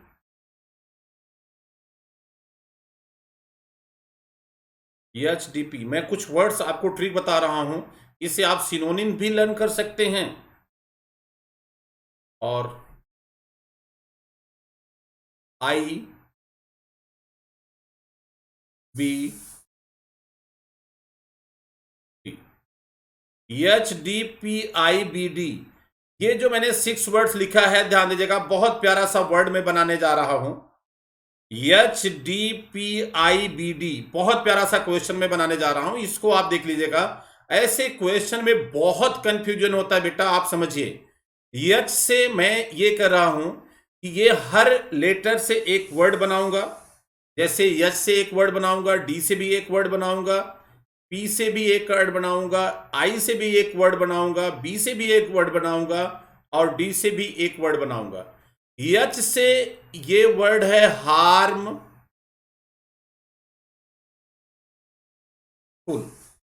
H D P. मैं कुछ वर्ड्स आपको ट्रिक बता रहा हूं, इससे आप सिनोनिम भी लर्न कर सकते हैं। और I B D, H D P I B D, ये जो मैंने 6 वर्ड्स लिखा है, ध्यान दीजिएगा, बहुत प्यारा सा वर्ड में बनाने जा रहा हूं। H D P I B D, बहुत प्यारा सा क्वेश्चन में बनाने जा रहा हूं, इसको आप देख लीजिएगा। ऐसे क्वेश्चन में बहुत कंफ्यूजन होता है बेटा, आप समझिए। एच से मैं ये कर रहा हूं कि ये हर लेटर से एक वर्ड बनाऊंगा। जैसे एच से एक वर्ड बनाऊंगा, डी से भी एक वर्ड बनाऊंगा, पी से भी एक वर्ड बनाऊंगा, आई से भी एक वर्ड बनाऊंगा, बी से भी एक वर्ड बनाऊंगा और डी से भी एक वर्ड बनाऊंगा। एच से ये वर्ड है हार्मफुल।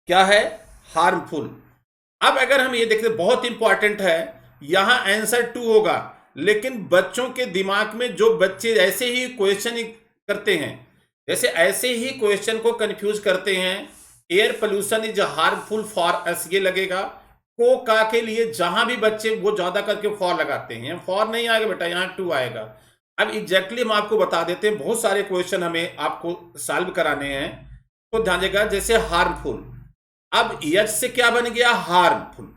क्या है? हार्मफुल। अब अगर हम ये देखते, बहुत इंपॉर्टेंट है, यहां आंसर टू होगा, लेकिन बच्चों के दिमाग में जो बच्चे ऐसे ही क्वेश्चन करते हैं, जैसे ऐसे ही क्वेश्चन को कंफ्यूज करते हैं, air pollution is harmful for us, ये लगेगा। को का के लिए जहां भी बच्चे वो ज्यादा करके फॉर लगाते हैं, फॉर नहीं आएगा बेटा, यहां टू आएगा। अब एग्जैक्टली हम आपको बता देते हैं, बहुत सारे क्वेश्चन हमें आपको सॉल्व कराने हैं, तो ध्यान देगा। जैसे हार्मफुल, अब एच से क्या बन गया? हार्मफुल।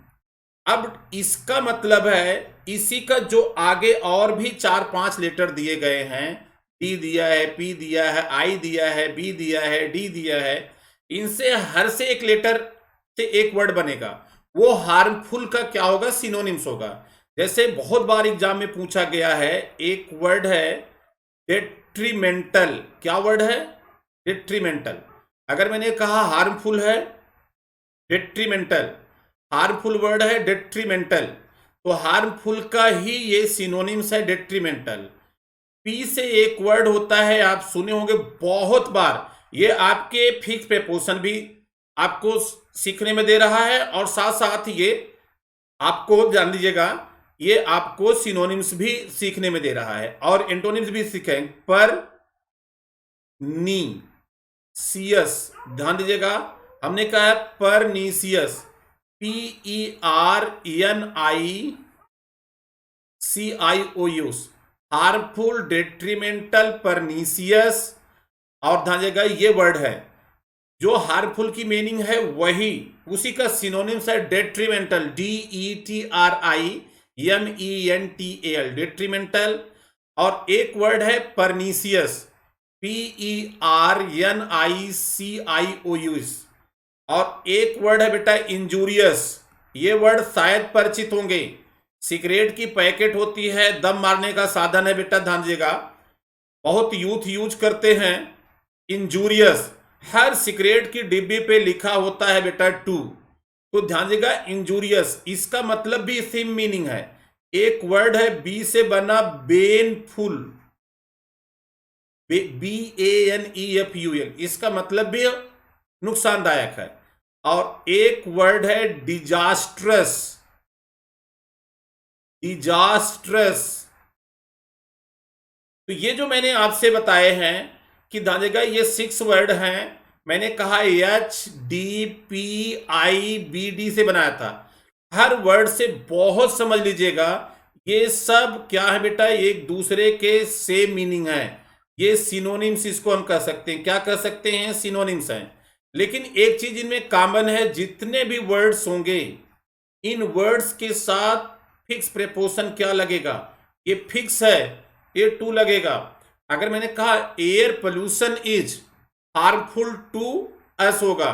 अब इसका मतलब है इसी का जो आगे और भी 4-5 लेटर दिए गए हैं, डी दिया है, पी दिया है, आई दिया है, बी दिया है, डी दिया है, इनसे हर से एक लेटर से एक वर्ड बनेगा, वो हार्मफुल का क्या होगा? सिनोनिम्स होगा। जैसे बहुत बार एग्जाम में पूछा गया है, एक वर्ड है डेट्रीमेंटल। क्या वर्ड है? डेट्रीमेंटल। अगर मैंने कहा हार्मफुल है, डेट्रीमेंटल, हार्मफुल वर्ड है डेट्रीमेंटल, तो हार्मफुल का ही ये सिनोनिम्स है डेट्रीमेंटल। पी से एक वर्ड होता है, आप सुने होंगे बहुत बार, ये आपके फिक्स प्रीपोजिशन भी आपको सीखने में दे रहा है, और साथ साथ ये आपको जान लीजिएगा, ये आपको सिनोनिम्स भी सीखने में दे रहा है और एंटोनिम्स भी सीखेंगे। पर नी सियस, ध्यान दीजिएगा, हमने कहा है pernicious, PERNICIOUS, harmful, detrimental, pernicious. और ध्यान दीजिएगा ये वर्ड है, जो हार्मफुल की मीनिंग है वही उसी का सिनोनिम्स है डेट्रीमेंटल, DETRIMENTAL, डेट्रीमेंटल। और एक वर्ड है परनीसियस, PERNICIOUS। और एक वर्ड है बेटा इंजूरियस, ये वर्ड शायद परिचित होंगे, सिगरेट की पैकेट होती है, दम मारने का साधन है बेटा, ध्यान दीजिएगा, बहुत यूथ यूज करते हैं। इंजूरियस, हर सिगरेट की डिब्बी पे लिखा होता है बेटा टू, तो ध्यान दीजिएगा इंजूरियस, इसका मतलब भी सेम मीनिंग है। एक वर्ड है बी से बना बेनफुल, BANEFUL, इसका मतलब भी नुकसानदायक है। और एक वर्ड है डिजास्ट्रस, डिजास्ट्रस। तो ये जो मैंने आपसे बताए हैं कि दानेगा ये 6 वर्ड हैं, मैंने कहा HDPIBD से बनाया था। हर वर्ड से बहुत समझ लीजिएगा, ये सब क्या है बेटा, एक दूसरे के सेम मीनिंग है। ये सिनोनिम्स इसको हम कह सकते हैं, क्या कह सकते हैं, सिनोनिम्स हैं। लेकिन एक चीज इनमें कॉमन है, जितने भी वर्ड्स होंगे इन वर्ड्स के साथ फिक्स प्रेपोजिशन क्या लगेगा, ये फिक्स है, ये टू लगेगा। अगर मैंने कहा air pollution is harmful to us होगा,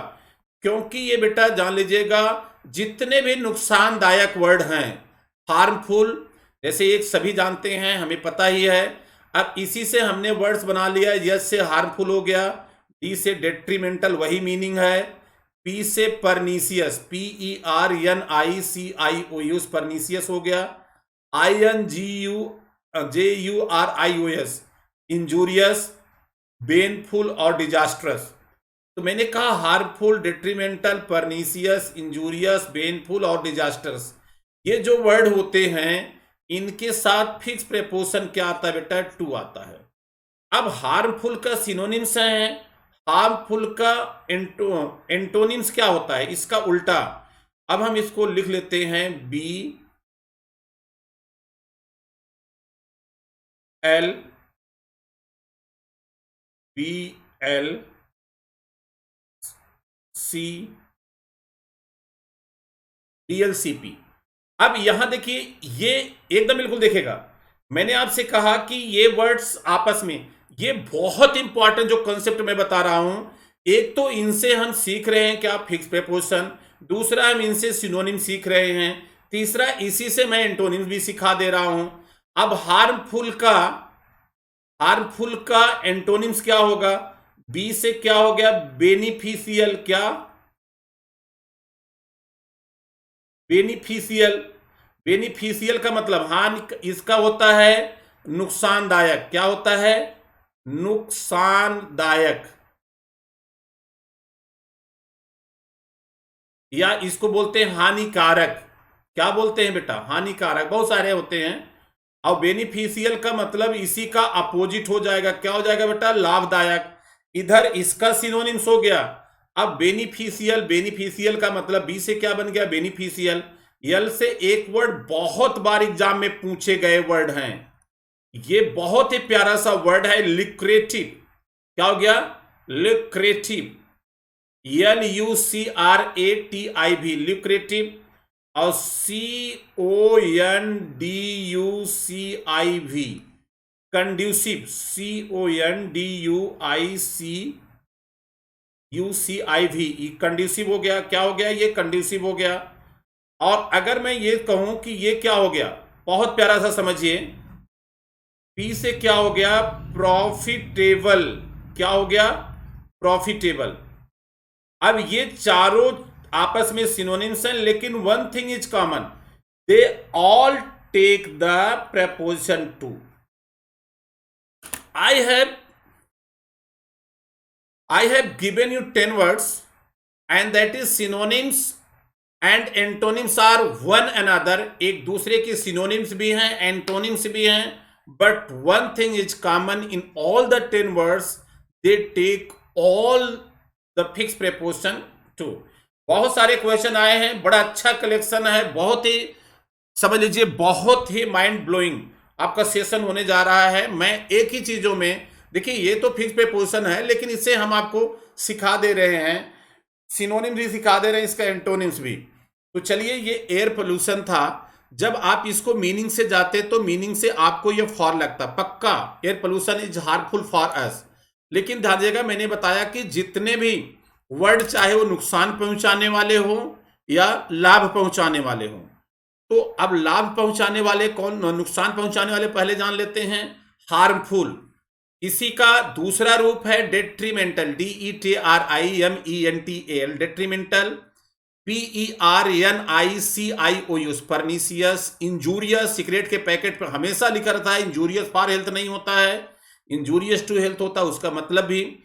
क्योंकि ये बेटा जान लीजिएगा जितने भी नुकसानदायक वर्ड हैं, हार्मफुल जैसे एक सभी जानते हैं, हमें पता ही है। अब इसी से हमने वर्ड्स बना लिया, यस से हार्मफुल हो गया, डी से डेट्रीमेंटल वही मीनिंग है, पी से परनीसियस PERNICIOUS परनीसियस हो गया, INJURIOS इंजूरियस, बेनफुल और डिजास्ट्रस। तो मैंने कहा हार्मफुल, डेट्रीमेंटल, परनीसियस, इंजूरियस, बेनफुल और डिजास्टर्स, ये जो वर्ड होते हैं इनके साथ फिक्स प्रेपोजिशन क्या आता है बेटा, टू आता है। अब हार्मफुल का सिनोनिम्स है, हार्मफुल का एंटोनिम्स क्या होता है, इसका उल्टा। अब हम इसको लिख लेते हैं BL DLCP। अब यहां देखिए, ये एकदम बिल्कुल देखेगा, मैंने आपसे कहा कि ये वर्ड्स आपस में, ये बहुत इंपॉर्टेंट जो कंसेप्ट मैं बता रहा हूं, एक तो इनसे हम सीख रहे हैं क्या, फिक्स प्रेपोजिशन, दूसरा हम इनसे सिनोनिम सीख रहे हैं, तीसरा इसी से मैं एंटोनिम भी सिखा दे रहा हूं। अब हार्मफुल का एंटोनिम्स क्या होगा, बी से क्या हो गया, बेनिफिशियल, क्या बेनिफिशियल, बेनिफिशियल का मतलब हानि, इसका होता है नुकसानदायक, क्या होता है, नुकसानदायक, या इसको बोलते हैं हानिकारक, क्या बोलते हैं बेटा, हानिकारक, बहुत सारे होते हैं। और बेनिफिशियल का मतलब इसी का अपोजिट हो जाएगा, क्या हो जाएगा बेटा, लाभदायक। इधर इसका सिनोनिम्स हो गया। अब बेनिफिशियल, बेनिफिशियल का मतलब बी से क्या बन गया, बेनिफिशियल। यल से एक वर्ड बहुत बार एग्जाम में पूछे गए वर्ड हैं, ये बहुत ही प्यारा सा वर्ड है, लिक्रेटिव, क्या हो गया, लिक्रेटिव, LUCRATIV, लिक्रेटिव, और CONDUCIV, कंड्यूसिव, CONDUICUCIV, कंड्यूसिव हो गया, क्या हो गया, ये कंड्यूसिव हो गया। और अगर मैं ये कहूं कि ये क्या हो गया, बहुत प्यारा सा समझिए, पी से क्या हो गया, प्रॉफिटेबल, क्या हो गया, प्रॉफिटेबल। अब ये चारों आपस में सिनोनिम्स हैं, लेकिन one thing is common, they all take the preposition to। I have given you 10 words, and that is synonyms and antonyms are one another, एक दूसरे के synonyms भी हैं, antonyms भी हैं, but one thing is common in all the 10 words, they take all the fixed preposition to। बहुत सारे question आए हैं, बड़ा अच्छा कलेक्शन है, बहुत ही समझ लीजिए, बहुत ही माइंड ब्लोइंग आपका सेशन होने जा रहा है। मैं एक ही चीजों में, देखिए ये तो फिक्स प्रीपोजिशन है, लेकिन इससे हम आपको सिखा दे रहे हैं, सिनोनिम्स भी सिखा दे रहे हैं, इसका एंटोनिम्स भी। तो चलिए, ये एयर पोल्यूशन था। जब आप इसको मीनिंग से जाते तो मीनिंग से आपको ये फॉर लगता, पक्का air pollution is harmful for us. लेकिन ध्यान दीजिएगा, मैंने बताया कि जितने भी वर्ड, चाहे वो नुकसान पहुंचाने वाले हो या लाभ पहुंचाने वाले हो, तो अब लाभ पहुंचाने वाले कौन, नुकसान पहुंचाने वाले पहले जान लेते हैं, हार्मफुल। इसी का दूसरा रूप है detrimental, DETRIMENTAL, detrimental, PERNICIOUS, pernicious, injurious, cigarette के पैकेट पर हमेशा लिखा रहता है इंजूरियस फॉर हेल्थ नहीं होता है, इंजूरियस टू हेल्थ होता है, उसका मतलब भी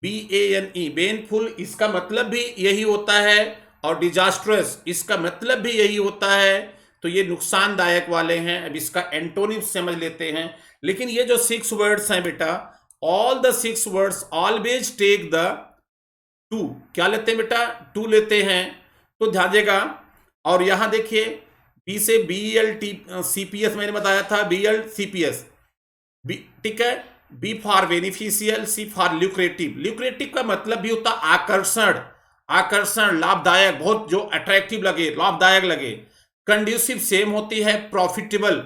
BANE, बेनफुल, इसका मतलब भी यही होता है, और डिजास्ट्रस, इसका मतलब भी यही होता है। तो ये नुकसानदायक वाले हैं। अब इसका एंटोनिम समझ लेते हैं। लेकिन ये जो 6 वर्ड्स हैं बेटा, all the 6 words always take the to. क्या लेते हैं बेटा? टू लेते हैं। तो ध्यान देगा। और यहां देखिए, बी से BLT CPS मैंने बताया था, BLCPS, ठीक है। B for beneficial, C for lucrative. Lucrative का मतलब भी होता आकर्षण, आकर्षण, लाभदायक, बहुत जो अट्रैक्टिव लगे, लाभदायक लगे। कंड्यूसिव सेम होती है प्रॉफिटेबल।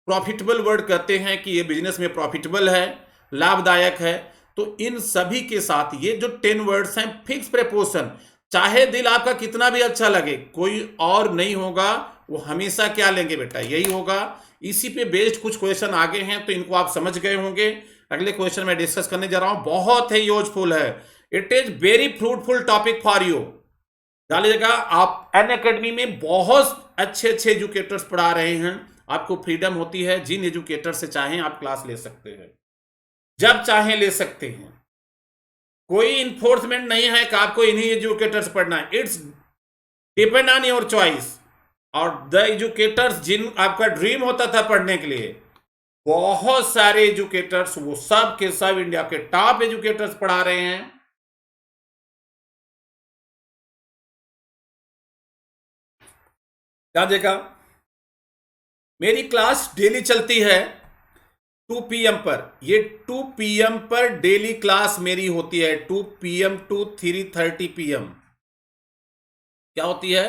प्रॉफिटेबल वर्ड कहते हैं कि ये बिजनेस में प्रॉफिटेबल है, लाभदायक है। तो इन सभी के साथ ये जो 10 वर्ड्स हैं, फिक्स प्रेपोजिशन, चाहे दिल आपका कितना भी अच्छा लगे, कोई और नहीं होगा, वो हमेशा क्या लेंगे बेटा? यही होगा। इसी पे बेस्ड कुछ क्वेश्चन आगे हैं, तो इनको आप समझ गए होंगे। अगले क्वेश्चन में डिस्कस करने जा रहा हूं, बहुत ही यूजफुल है। It is very fruitful topic for you. डालिएगा। आप अनअकैडमी में बहुत अच्छे अच्छे एजुकेटर्स पढ़ा रहे हैं। आपको फ्रीडम होती है, जिन एजुकेटर से चाहें आप क्लास ले सकते हैं, जब चाहें ले सकते हैं। कोई इन्फोर्समेंट नहीं है कि आपको इन्हीं एजुकेटर से पढ़ना है। It's depend on your choice. और द एजुकेटर्स जिन आपका ड्रीम होता था पढ़ने के लिए, बहुत सारे एजुकेटर्स, वो सब के सब इंडिया के टॉप एजुकेटर्स पढ़ा रहे हैं। क्या देखा? मेरी क्लास डेली चलती है 2 PM पर। ये 2 PM पर डेली क्लास मेरी होती है, 2 PM टू 3:30 PM। क्या होती है?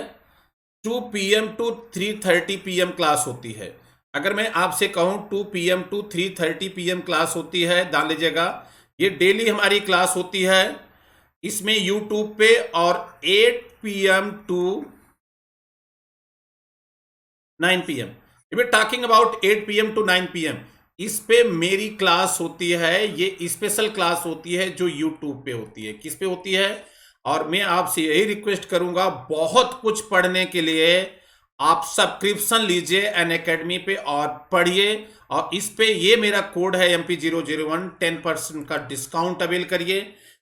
2 PM टू 3:30 PM क्लास होती है। अगर मैं आपसे कहूं 2 PM टू 3:30 PM क्लास होती है, जान लीजिएगा, ये डेली हमारी क्लास होती है। इसमें यूट्यूब पे, और 8 PM to 9 PM, talking about 8 PM to 9 PM, इस पे मेरी क्लास होती है। ये स्पेशल क्लास होती है जो यूट्यूब पे होती है। किस पे होती है? और मैं आपसे यही रिक्वेस्ट करूंगा, बहुत कुछ पढ़ने के लिए आप सब्सक्रिप्शन लीजिए अनअकैडमी पे और पढ़िए। और इस पे ये मेरा कोड है MP001, 10% का डिस्काउंट अवेल करिए।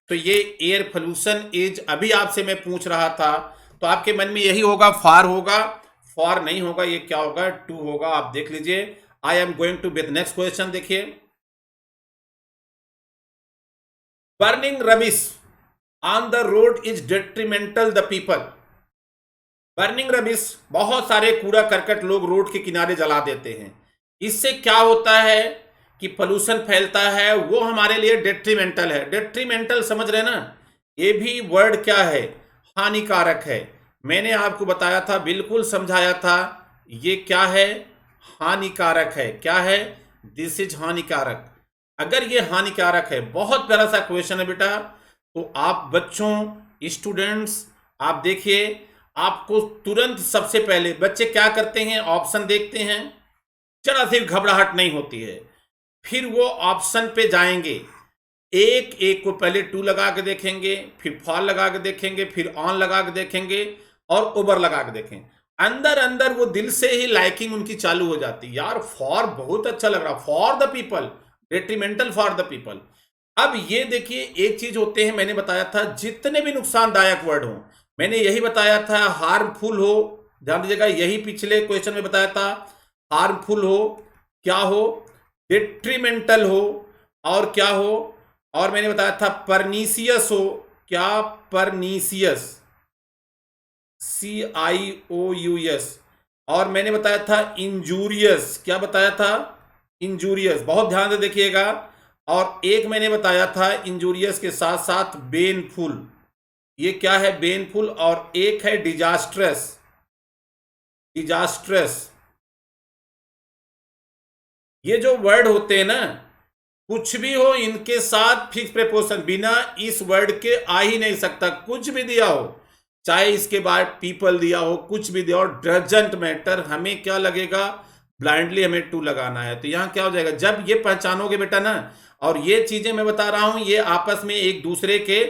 तो ये एयर पोल्यूशन एज अभी आपसे मैं पूछ रहा था, तो आपके मन में यही होगा, फार होगा, फॉर नहीं होगा, ये क्या होगा? टू होगा। आप देख लीजिए। I am going to with next question. देखिए, burning rubbish on the road is detrimental the people. Burning rubbish, बहुत सारे कूड़ा करकट लोग रोड के किनारे जला देते हैं। इससे क्या होता है कि पोल्यूशन फैलता है, वो हमारे लिए डेट्रीमेंटल है। डेट्रीमेंटल समझ रहे ना? ये भी वर्ड क्या है? हानिकारक है। मैंने आपको बताया था, बिल्कुल समझाया था, ये क्या है? हानिकारक है। क्या है? दिस इज हानिकारक। अगर ये हानिकारक है, बहुत प्यारा सा क्वेश्चन है बेटा। तो आप बच्चों, स्टूडेंट्स, आप देखिए, आपको तुरंत सबसे पहले बच्चे क्या करते हैं? ऑप्शन देखते हैं, जरा सी घबराहट नहीं होती है, फिर वो ऑप्शन पे जाएंगे, एक एक को पहले टू लगा के देखेंगे, फिर फॉर लगा के देखेंगे, फिर ऑन लगा के देखेंगे, और ओवर लगा के देखें। अंदर अंदर वो दिल से ही लाइकिंग उनकी चालू हो जाती, यार फॉर बहुत अच्छा लग रहा, for the people, detrimental for the people. अब ये देखिए, एक चीज होते हैं, मैंने बताया था, जितने भी नुकसानदायक वर्ड हो, मैंने यही बताया था, हार्मफुल हो, ध्यान दीजिएगा, यही पिछले क्वेश्चन में बताया था, हार्मफुल हो, क्या हो? डेट्रीमेंटल हो, और क्या हो? और मैंने बताया था परनीसियस हो। क्या? Pernicious, CIOUS। और मैंने बताया था इंजूरियस। क्या बताया था? इंजूरियस। बहुत ध्यान से देखिएगा। और एक मैंने बताया था इंजूरियस के साथ साथ बेनफुल। ये क्या है? बेनफुल। और एक है डिजास्ट्रस। डिजास्ट्रस। ये जो वर्ड होते हैं ना, कुछ भी हो, इनके साथ फिक्स प्रेपोजिशन बिना इस वर्ड के आ ही नहीं सकता। कुछ भी दिया हो, चाहे इसके बाद पीपल दिया हो, कुछ भी दिया हो, डजंट मैटर, हमें क्या लगेगा? ब्लाइंडली हमें टू लगाना है। तो यहां क्या हो जाएगा? जब ये पहचानोगे बेटा ना, और ये चीजें मैं बता रहा हूं, ये आपस में एक दूसरे के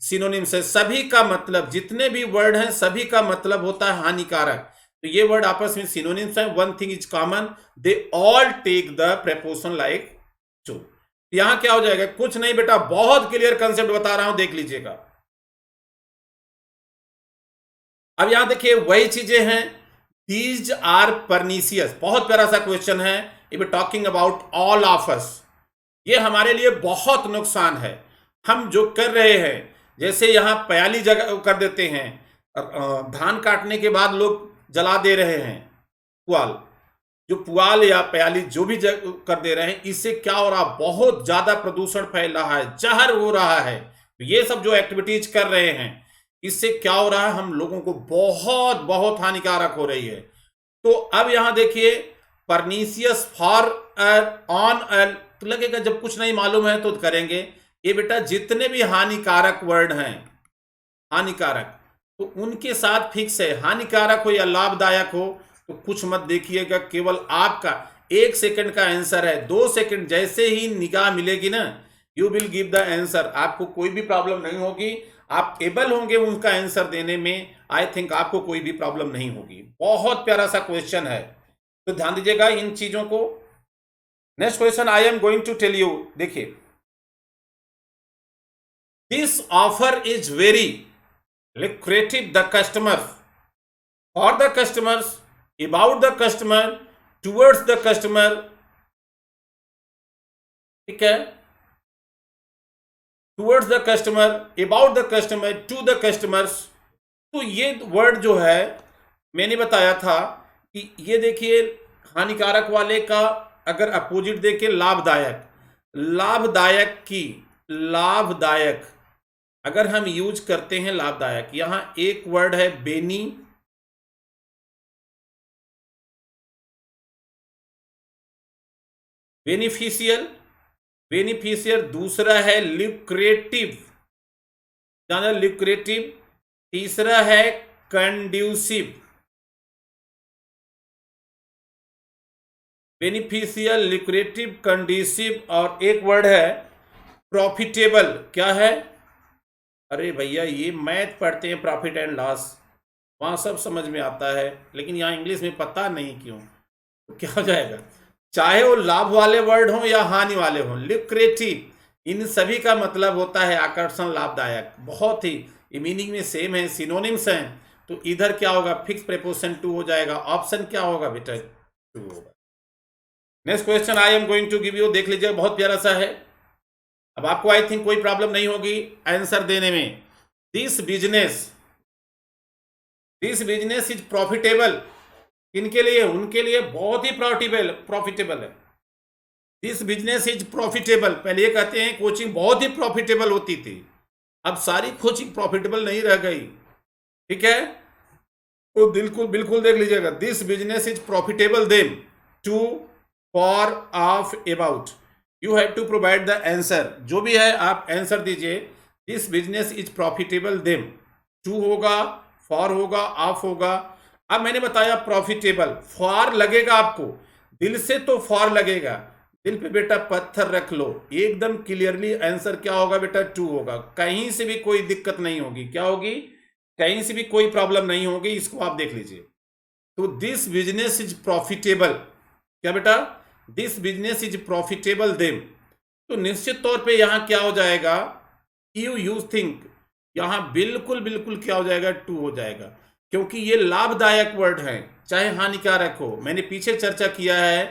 सिनोनिम्स है। सभी का मतलब, जितने भी वर्ड हैं, सभी का मतलब होता है हानिकारक। तो ये वर्ड आपस में सिनोनिम्स हैं। One thing is common, they all take the preposition like to. यहां क्या हो जाएगा? कुछ नहीं बेटा, बहुत क्लियर कंसेप्ट बता रहा हूं, देख लीजिएगा। अब यहां देखिए, वही चीजें हैं दीज आर परनीसियस, बहुत प्यारा सा क्वेश्चन है। If talking about all of us, ये हमारे लिए बहुत नुकसान है। हम जो कर रहे हैं, जैसे यहां पयाली जगह कर देते हैं, धान काटने के बाद लोग जला दे रहे हैं पुआल, जो पुआल या पयाली जो भी कर दे रहे हैं, इससे क्या हो रहा, बहुत ज्यादा प्रदूषण फैल रहा है, जहर हो रहा है। ये सब जो एक्टिविटीज कर रहे हैं, इससे क्या हो रहा है, हम लोगों को बहुत बहुत हानिकारक हो रही है। तो अब यहां देखिए, परनीसियस फॉर ऑन, तो लगेगा जब कुछ नहीं मालूम है तो करेंगे। ये बेटा जितने भी हानिकारक वर्ड हैं, हानिकारक, तो उनके साथ फिक्स है, हानिकारक हो या लाभदायक हो तो कुछ मत देखिएगा, केवल आपका 1 सेकंड का आंसर है। 2 सेकंड जैसे ही निगाह मिलेगी ना, you will give the answer. आपको कोई भी प्रॉब्लम नहीं होगी, आप एबल होंगे उनका आंसर देने में। आई थिंक आपको कोई भी प्रॉब्लम नहीं होगी। बहुत प्यारा सा क्वेश्चन है, तो ध्यान दीजिएगा इन चीजों को। Next question I am going to tell you, देखिए, this offer is very lucrative the customer, for the customers, about the customer, towards the customer, ठीक है, towards the customer, about the customer, to the customers। तो ये word जो है मैंने बताया था कि ये देखिए, हानिकारक वाले का अगर अपोजिट देखें लाभदायक, लाभदायक की, लाभदायक अगर हम यूज करते हैं लाभदायक, यहां एक वर्ड है बेनी, बेनिफिशियल, बेनिफिशियल, दूसरा है ल्यूक्रेटिव, जाना ल्यूक्रेटिव, तीसरा है कंड्यूसिव, बेनिफिशियल, ल्यूक्रेटिव, कंड्यूसिव, और एक वर्ड है प्रॉफिटेबल। क्या है, अरे भैया ये मैथ पढ़ते हैं, प्रॉफिट एंड लॉस, वहाँ सब समझ में आता है, लेकिन यहाँ इंग्लिश में पता नहीं क्यों, तो क्या हो जाएगा, चाहे वो लाभ वाले वर्ड हों या हानि वाले हों, ल्यूक्रेटिव, इन सभी का मतलब होता है आकर्षण, लाभदायक। बहुत ही ये मीनिंग में सेम है, सिनोनिम्स हैं। तो इधर क्या होगा, फिक्स प्रीपोजिशन टू हो जाएगा। ऑप्शन क्या होगा बेटा, टू होगा। Next question I am going to give you, देख लीजिए, बहुत प्यारा सा है। अब आपको आई थिंक कोई प्रॉब्लम नहीं होगी आंसर देने में। दिस बिजनेस इज प्रॉफिटेबल, इनके लिए, उनके लिए बहुत ही प्रॉफिटेबल है। दिस बिजनेस इज प्रॉफिटेबल, पहले ये कहते हैं कोचिंग बहुत ही प्रॉफिटेबल होती थी, अब सारी कोचिंग प्रॉफिटेबल नहीं रह गई, ठीक है। तो बिल्कुल बिल्कुल देख लीजिएगा, this business is profitable them, to, for, off, about, you have to provide the answer. जो भी है आप आंसर दीजिए। This business is profitable them, to होगा, फॉर होगा, ऑफ होगा। अब मैंने बताया प्रॉफिटेबल, फॉर लगेगा आपको, दिल से तो फॉर लगेगा, दिल पे बेटा पत्थर रख लो, एकदम क्लियरली आंसर क्या होगा बेटा, टू होगा। कहीं से भी कोई दिक्कत नहीं होगी, क्या होगी, कहीं से भी कोई प्रॉब्लम नहीं होगी, इसको आप देख लीजिए। तो दिस बिजनेस इज प्रॉफिटेबल, क्या बेटा, this business is profitable them. तो निश्चित तौर पे यहां क्या हो जाएगा, यू थिंक, यहां बिल्कुल बिल्कुल क्या हो जाएगा, टू हो जाएगा, क्योंकि ये लाभदायक वर्ड है, चाहे हानिकारक हो। मैंने पीछे चर्चा किया है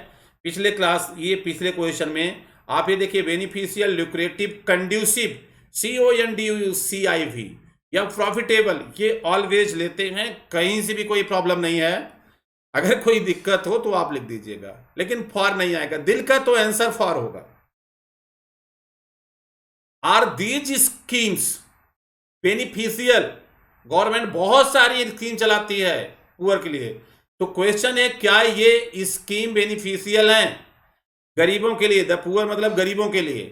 पिछले क्लास, ये पिछले क्वेश्चन में आप ये देखिए, बेनिफिशियल, ल्यूक्रेटिव, कंड्यूसिव, CONDUCIV, या प्रॉफिटेबल, ये ऑलवेज लेते हैं, कहीं से भी कोई प्रॉब्लम नहीं है। अगर कोई दिक्कत हो तो आप लिख दीजिएगा, लेकिन फॉर नहीं आएगा, दिल का तो आंसर फॉर होगा। Are these schemes beneficial, government बहुत सारी स्कीम चलाती है पुअर के लिए, तो क्वेश्चन है क्या ये स्कीम बेनिफिशियल है गरीबों के लिए, द पुअर मतलब गरीबों के लिए।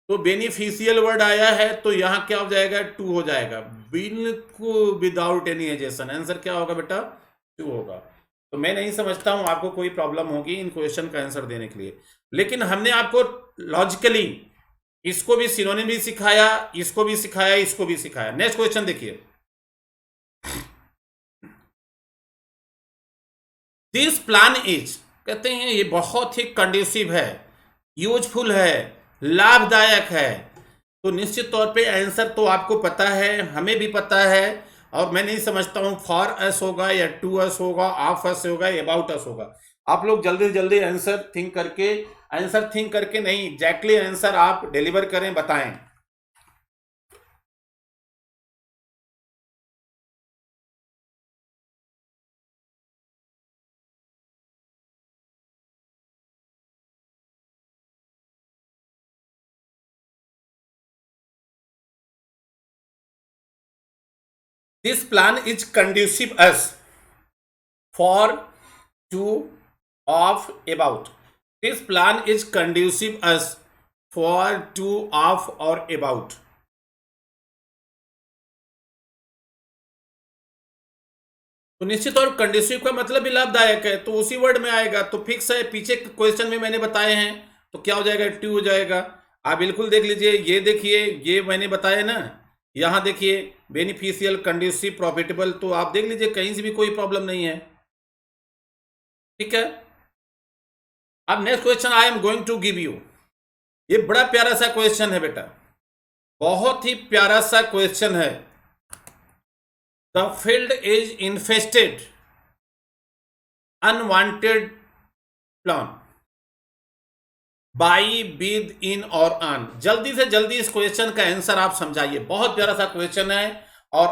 तो बेनिफिशियल वर्ड आया है, तो यहां क्या हो जाएगा, टू हो जाएगा, बिल्कुल विदाउट एनी हेजिटेशन। आंसर क्या होगा बेटा, टू होगा। तो मैं नहीं समझता हूं आपको कोई प्रॉब्लम होगी इन क्वेश्चन का आंसर देने के लिए, लेकिन हमने आपको लॉजिकली इसको भी सिनोनिम भी सिखाया, इसको भी सिखाया, इसको भी सिखाया। नेक्स्ट क्वेश्चन देखिए, दिस प्लान इज, कहते हैं ये बहुत ही कंड्यूसिव है, यूजफुल है, लाभदायक है। तो निश्चित तौर पे आंसर तो आपको पता है, हमें भी पता है, और मैं नहीं समझता हूं फॉर अस होगा या टू अस होगा, ऑफ अस होगा, अबाउट अस होगा। आप लोग जल्दी से जल्दी आंसर थिंक करके नहीं, एग्जैक्टली आंसर आप डिलीवर करें, बताएं। This plan is conducive us for two of about. This plan is conducive us for two of और अबाउट। तो निश्चित और कंडीसिव का मतलब भी लाभदायक है, तो उसी वर्ड में आएगा, तो फिक्स है। पीछे क्वेश्चन में मैंने बताए हैं, तो क्या हो जाएगा, टू हो जाएगा। आप बिल्कुल देख लीजिए, ये देखिए, ये मैंने बताया ना, यहां देखिए बेनिफिशियल, कंड्यूसिव, प्रॉफिटेबल, तो आप देख लीजिए कहीं से भी कोई प्रॉब्लम नहीं है। ठीक है, अब next question I am going to give you. ये बड़ा प्यारा सा क्वेश्चन है बेटा, बहुत ही प्यारा सा क्वेश्चन है। The field is infested unwanted plan by, with, in और ऑन। जल्दी से जल्दी इस क्वेश्चन का आंसर आप समझाइए, बहुत प्यारा सा क्वेश्चन है और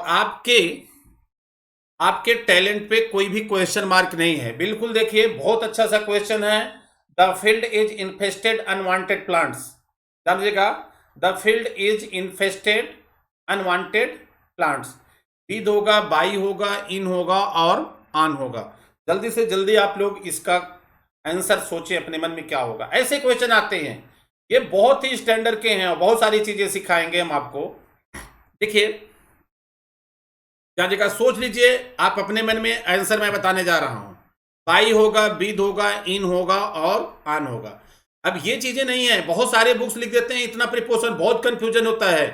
आपके टैलेंट पे कोई भी क्वेश्चन मार्क नहीं है। बिल्कुल देखिए, बहुत अच्छा सा क्वेश्चन है। The field is infested unwanted plants, समझिएगा, the field is infested unwanted plants. With होगा, बाई होगा, इन होगा और ऑन होगा। जल्दी से जल्दी आप लोग इसका आंसर सोचिए अपने मन में क्या होगा। ऐसे क्वेश्चन आते हैं, ये बहुत ही स्टैंडर्ड के हैं और बहुत सारी चीजें सिखाएंगे हम आपको। देखिए, जगह सोच लीजिए आप अपने मन में, आंसर मैं बताने जा रहा हूं। बाई होगा, विद होगा, इन होगा और ऑन होगा। अब ये चीजें नहीं है, बहुत सारे बुक्स लिख देते हैं, इतना प्रिपोजिशन, बहुत कंफ्यूजन होता है।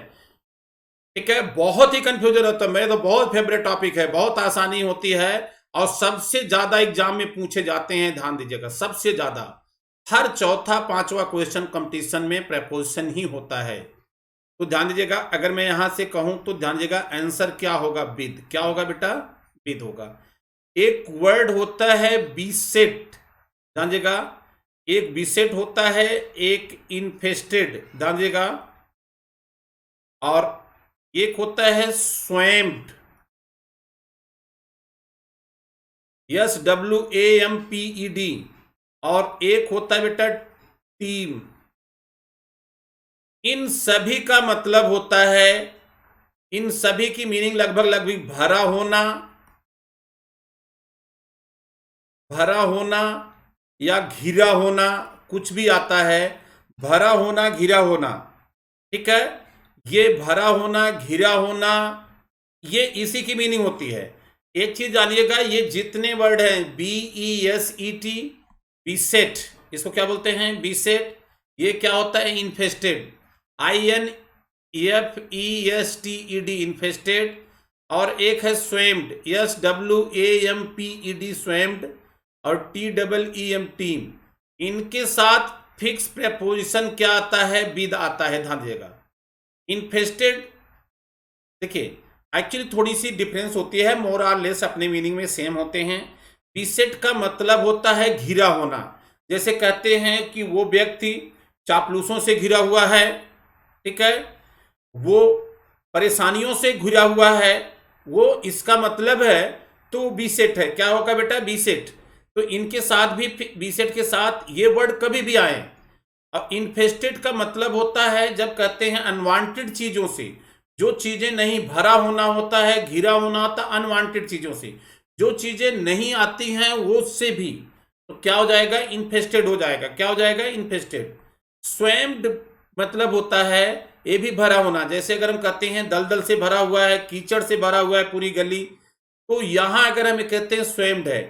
ठीक है, बहुत ही कंफ्यूजन होता है। मेरे तो बहुत फेवरेट टॉपिक है, बहुत आसानी होती है और सबसे ज्यादा एग्जाम में पूछे जाते हैं। ध्यान दीजिएगा, सबसे ज्यादा हर चौथा पांचवा क्वेश्चन कंपटीशन में प्रेपोजिशन ही होता है। तो ध्यान दीजिएगा, अगर मैं यहां से कहूं तो ध्यान दीजिएगा आंसर क्या होगा, विद। क्या होगा बेटा, विद होगा। एक वर्ड होता है बीसेट, ध्यान दीजिएगा, एक बीसेट होता है, एक इन्फेस्टेड, ध्यान दीजिएगा, और एक होता है स्वैम्ड, SWAMPED, और एक होता है बेटा टीम। इन सभी का मतलब होता है, इन सभी की मीनिंग लगभग भरा होना, भरा होना या घिरा होना, कुछ भी आता है, भरा होना, घिरा होना। ठीक है, ये भरा होना, घिरा होना, ये इसी की मीनिंग होती है। एक चीज जानिएगा, ये जितने वर्ड हैं, BESET, बीसेट, इसको क्या बोलते हैं, बीसेट। ये क्या होता है, इन्फेस्टेड, INFESTED, इन्फेस्टेड। और एक है स्वेम्ड, SWAMPED, स्वेम्ड, और TEEM, टीम। इनके साथ फिक्स प्रेपोजिशन क्या आता है, विद आता है। ध्यान दीजिएगा, इन्फेस्टेड, देखिए एक्चुअली थोड़ी सी डिफरेंस होती है, मोर और लेस अपने मीनिंग में सेम होते हैं। बीसेट का मतलब होता है घिरा होना, जैसे कहते हैं कि वो व्यक्ति चापलूसों से घिरा हुआ है, ठीक है, वो परेशानियों से घिरा हुआ है, वो इसका मतलब है, तो बीसेट है। क्या होगा बेटा, बीसेट। तो इनके साथ भी, बीसेट के साथ ये वर्ड कभी भी आए। अब इन्फेस्टेड का मतलब होता है जब कहते हैं अनवांटेड चीजों से, जो चीजें नहीं, भरा होना होता है, घिरा होना होता है अनवांटेड चीजों से, जो चीजें नहीं आती हैं वो से भी, तो क्या हो जाएगा, इन्फेस्टेड हो जाएगा। क्या हो जाएगा, इन्फेस्टेड। स्वेम्ड मतलब होता है ये भी भरा होना, जैसे अगर हम कहते हैं दलदल से भरा हुआ है, कीचड़ से भरा हुआ है पूरी गली, तो यहां अगर हम कहते हैं स्वेम्ड है।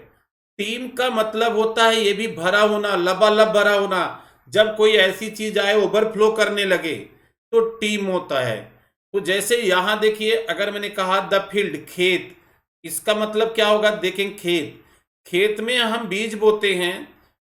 टीम का मतलब होता है ये भी भरा होना, लबालब भरा होना, जब कोई ऐसी चीज आए ओवरफ्लो करने लगे तो टीम होता है। तो जैसे यहां देखिए, अगर मैंने कहा द फील्ड, खेत, इसका मतलब क्या होगा, देखें खेत, खेत में हम बीज बोते हैं,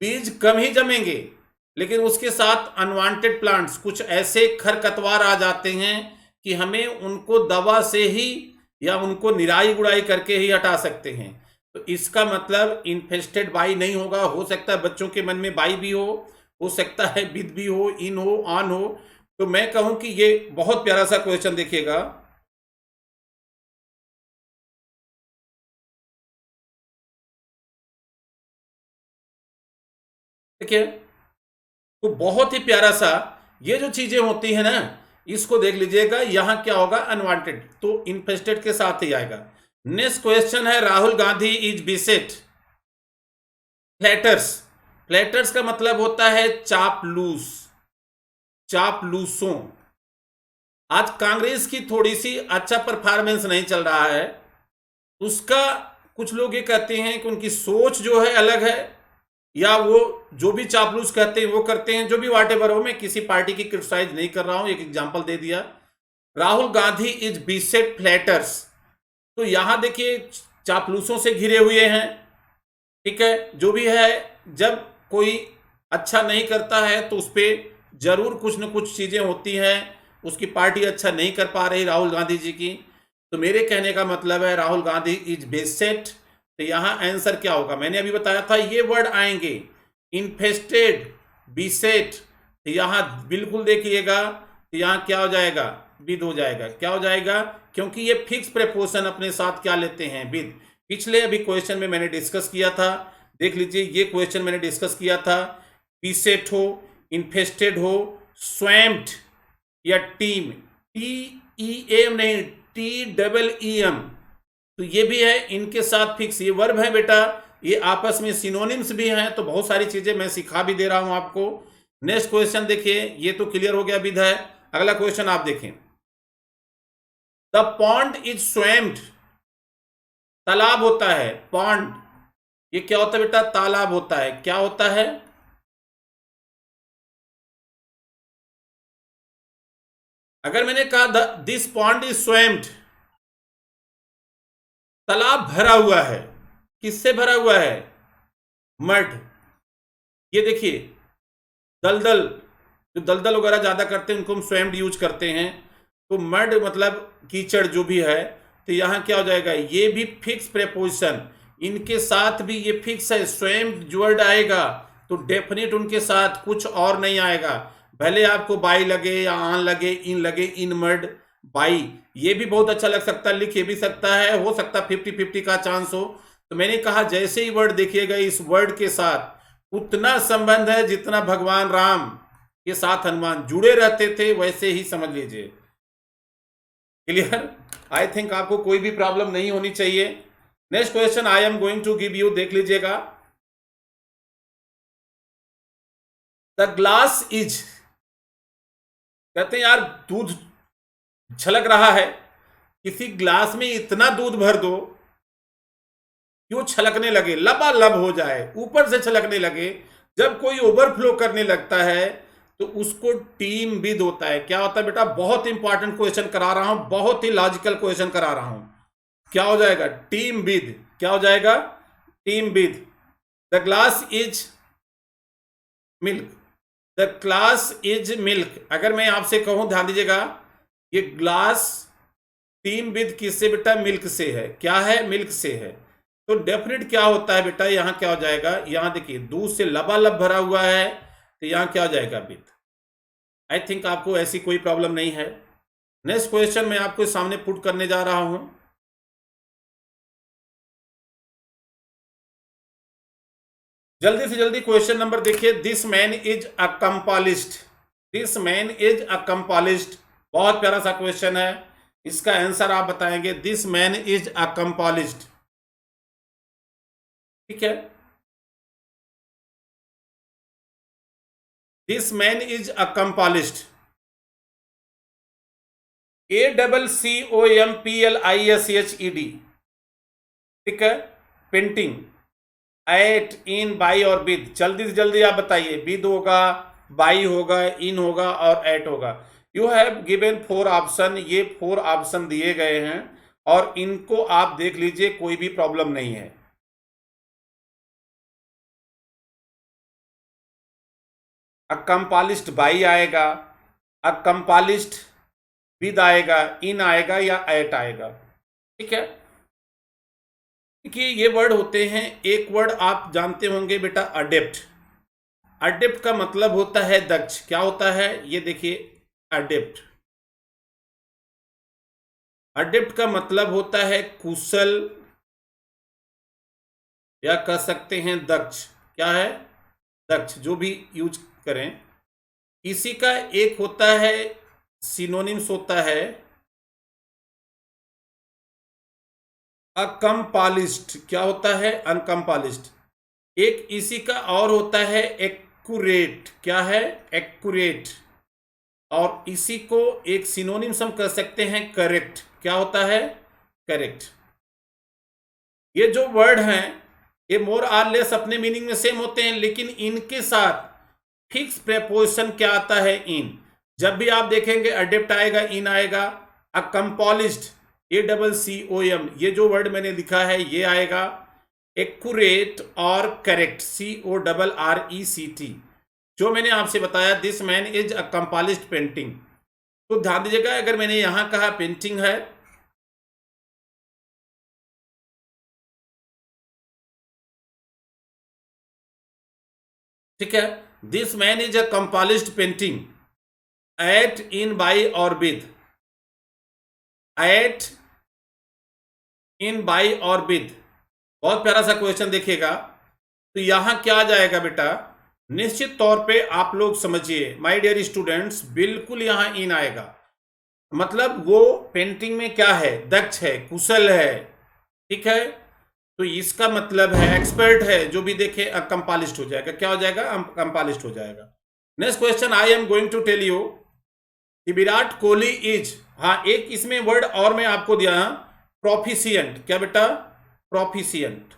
बीज कम ही जमेंगे, लेकिन उसके साथ अनवांटेड प्लांट्स, कुछ ऐसे खरपतवार आ जाते हैं कि हमें उनको दवा से ही या उनको निराई गुड़ाई करके ही हटा सकते हैं। तो इसका मतलब इन्फेस्टेड बाई नहीं होगा। हो सकता है बच्चों के मन में बाई भी हो सकता है विद भी हो, इन हो, ऑन हो। तो मैं कहूं कि ये बहुत प्यारा सा क्वेश्चन देखिएगा। देखिए, तो बहुत ही प्यारा सा, ये जो चीजें होती है ना, इसको देख लीजिएगा। यहां क्या होगा, अनवांटेड, तो इन्फेस्टेड के साथ ही आएगा। नेक्स्ट क्वेश्चन है, Rahul Gandhi is बिसेट flutters. Flutters का मतलब होता है चापलूस, चापलूसों। आज कांग्रेस की थोड़ी सी अच्छा परफॉर्मेंस नहीं चल रहा है, उसका कुछ लोग ये कहते हैं कि उनकी सोच जो है अलग है, या वो जो भी चापलूस कहते हैं वो करते हैं, जो भी वाट एवर हो। मैं किसी पार्टी की क्रिटिसाइज नहीं कर रहा हूं, एक एग्जांपल दे दिया। Rahul Gandhi is beset flutters, तो यहां देखिए चापलूसों से घिरे हुए हैं। ठीक है, जो भी है, जब कोई अच्छा नहीं करता है तो उस पर जरूर कुछ न कुछ चीजें होती हैं। उसकी पार्टी अच्छा नहीं कर पा रही राहुल गांधी जी की, तो मेरे कहने का मतलब है राहुल गांधी इज बेसेट। तो यहां आंसर क्या होगा, मैंने अभी बताया था ये वर्ड आएंगे, इन्फेस्टेड, बीसेट। तो यहां बिल्कुल देखिएगा, तो यहां क्या हो जाएगा, विद हो जाएगा। क्या हो जाएगा, क्योंकि ये फिक्स प्रेपोजिशन अपने साथ क्या लेते हैं, विद। पिछले अभी क्वेश्चन में मैंने डिस्कस किया था, देख लीजिए, ये क्वेश्चन मैंने डिस्कस किया था। बीसेट हो, इन्फेस्टेड हो, स्वैम्ड या टीम, टी ई एम नहीं, टी डबल ई एम, तो ये भी है इनके साथ फिक्स। ये वर्ब है बेटा, ये आपस में सिनोनिम्स भी हैं। तो बहुत सारी चीजें मैं सिखा भी दे रहा हूं आपको। नेक्स्ट क्वेश्चन देखिए, ये तो क्लियर हो गया विद है। अगला क्वेश्चन आप देखें, द पॉन्ड इज स्वैम्ड। तालाब होता है पॉन्ड, ये क्या होता है बेटा, तालाब होता है। क्या होता है, अगर मैंने कहा दिस पॉन्ड इज स्वैम्ड, तालाब भरा हुआ है, किससे भरा हुआ है, मड। ये देखिए, दलदल, जो दलदल वगैरह ज्यादा करते हैं उनको हम स्वैम्ड यूज करते हैं। तो मड मतलब कीचड़ जो भी है। तो यहां क्या हो जाएगा, ये भी फिक्स प्रेपोजिशन, इनके साथ भी ये फिक्स है। स्वैम्ड जो वर्ड आएगा तो डेफिनेट उनके साथ कुछ और नहीं आएगा। भले आपको बाई लगे या आन लगे, इन लगे, इन मड बाई, ये भी बहुत अच्छा लग सकता है, लिख ये भी सकता है, हो सकता है 50-50 का चांस हो। तो मैंने कहा जैसे ही वर्ड देखिएगा इस वर्ड के साथ उतना संबंध है जितना भगवान राम के साथ हनुमान जुड़े रहते थे, वैसे ही समझ लीजिए। क्लियर, आई थिंक आपको कोई भी प्रॉब्लम नहीं होनी चाहिए। Next question I am going to give you, देख लीजिएगा। द ग्लास इज, कहते हैं यार दूध छलक रहा है, किसी ग्लास में इतना दूध भर दो कि वो छलकने लगे, लबालब हो जाए, ऊपर से छलकने लगे। जब कोई ओवरफ्लो करने लगता है तो उसको टीम विद होता है। क्या होता है बेटा, बहुत इंपॉर्टेंट क्वेश्चन करा रहा हूं, बहुत ही लॉजिकल क्वेश्चन करा रहा हूं। क्या हो जाएगा, टीम विद। क्या हो जाएगा, team with. The glass is milk, the glass is milk. अगर मैं आपसे कहूं, ध्यान दीजिएगा, ये ग्लास टीम विद किससे बेटा, मिल्क से है। क्या है, मिल्क से है। तो डेफिनेट क्या होता है बेटा, यहां क्या हो जाएगा, यहां देखिए दूध से लबालब भरा हुआ है, तो यहां क्या हो जाएगा, विद। आई थिंक आपको ऐसी कोई प्रॉब्लम नहीं है। नेक्स्ट क्वेश्चन मैं आपको सामने पुट करने जा रहा हूं। जल्दी से जल्दी क्वेश्चन नंबर देखिए, this man is accomplished, this man is accomplished. बहुत प्यारा सा क्वेश्चन है, इसका आंसर आप बताएंगे, दिस मैन इज अकम्पॉलिस्ड। ठीक है, दिस मैन इज अकम्पॉलिस्ड, ACCOMPLISHED। ठीक है, पेंटिंग, एट, इन, बाई और विद। जल्दी से जल्दी आप बताइए, विद होगा, बाई होगा, इन होगा और एट होगा। यू हैव गिवन 4 ऑप्शन, ये 4 ऑप्शन दिए गए हैं और इनको आप देख लीजिए, कोई भी प्रॉब्लम नहीं है। अकम्पालिस्ड बाई आएगा, अकम्पालिस्ड विद आएगा, इन आएगा या एट आएगा। ठीक है। देखिए ये वर्ड होते हैं, एक वर्ड आप जानते होंगे बेटा, अडेप्ट। अडेप्ट का मतलब होता है दक्ष। क्या होता है ये देखिए, अडेप्ट। अडेप्ट का मतलब होता है कुशल, या कह सकते हैं दक्ष। क्या है? दक्ष, जो भी यूज करें। इसी का एक होता है सिनोनिम्स होता है अकम्पालिस्ट। क्या होता है? अनकम्पालिस्ट। एक इसी का और होता है एक्यूरेट। क्या है? एक्यूरेट। और इसी को एक सिनोनिम्स हम कह सकते हैं करेक्ट। क्या होता है? करेक्ट। ये जो वर्ड हैं ये मोर आर लेस अपने मीनिंग में सेम होते हैं, लेकिन इनके साथ फिक्स प्रेपोजिशन क्या आता है? इन। जब भी आप देखेंगे अडेप्ट आएगा, इन आएगा। अकम्पोलिश्ड, ACCOM, ये जो वर्ड मैंने लिखा है ये आएगा। एक्यूरेट और करेक्ट, CORRECT, जो मैंने आपसे बताया, this man is accomplished painting. तो ध्यान दीजिएगा, अगर मैंने यहां कहा पेंटिंग है, ठीक है, this man is accomplished painting at, in, by और विद। एट, इन, बाई और विद। बहुत प्यारा सा क्वेश्चन देखिएगा। तो यहां क्या आ जाएगा बेटा? निश्चित तौर पे आप लोग समझिए माय डियर स्टूडेंट्स, बिल्कुल यहां इन आएगा। मतलब वो पेंटिंग में क्या है? दक्ष है, कुशल है। ठीक है, तो इसका मतलब है एक्सपर्ट है। जो भी देखे अकम्पालिश्ड हो जाएगा। क्या हो जाएगा? अकम्पालिश्ड हो जाएगा। Next question I am going to tell you कि विराट कोहली इज, हाँ एक इसमें वर्ड और मैं आपको दिया, प्रोफिशिएंट। क्या बेटा? प्रोफिशिएंट।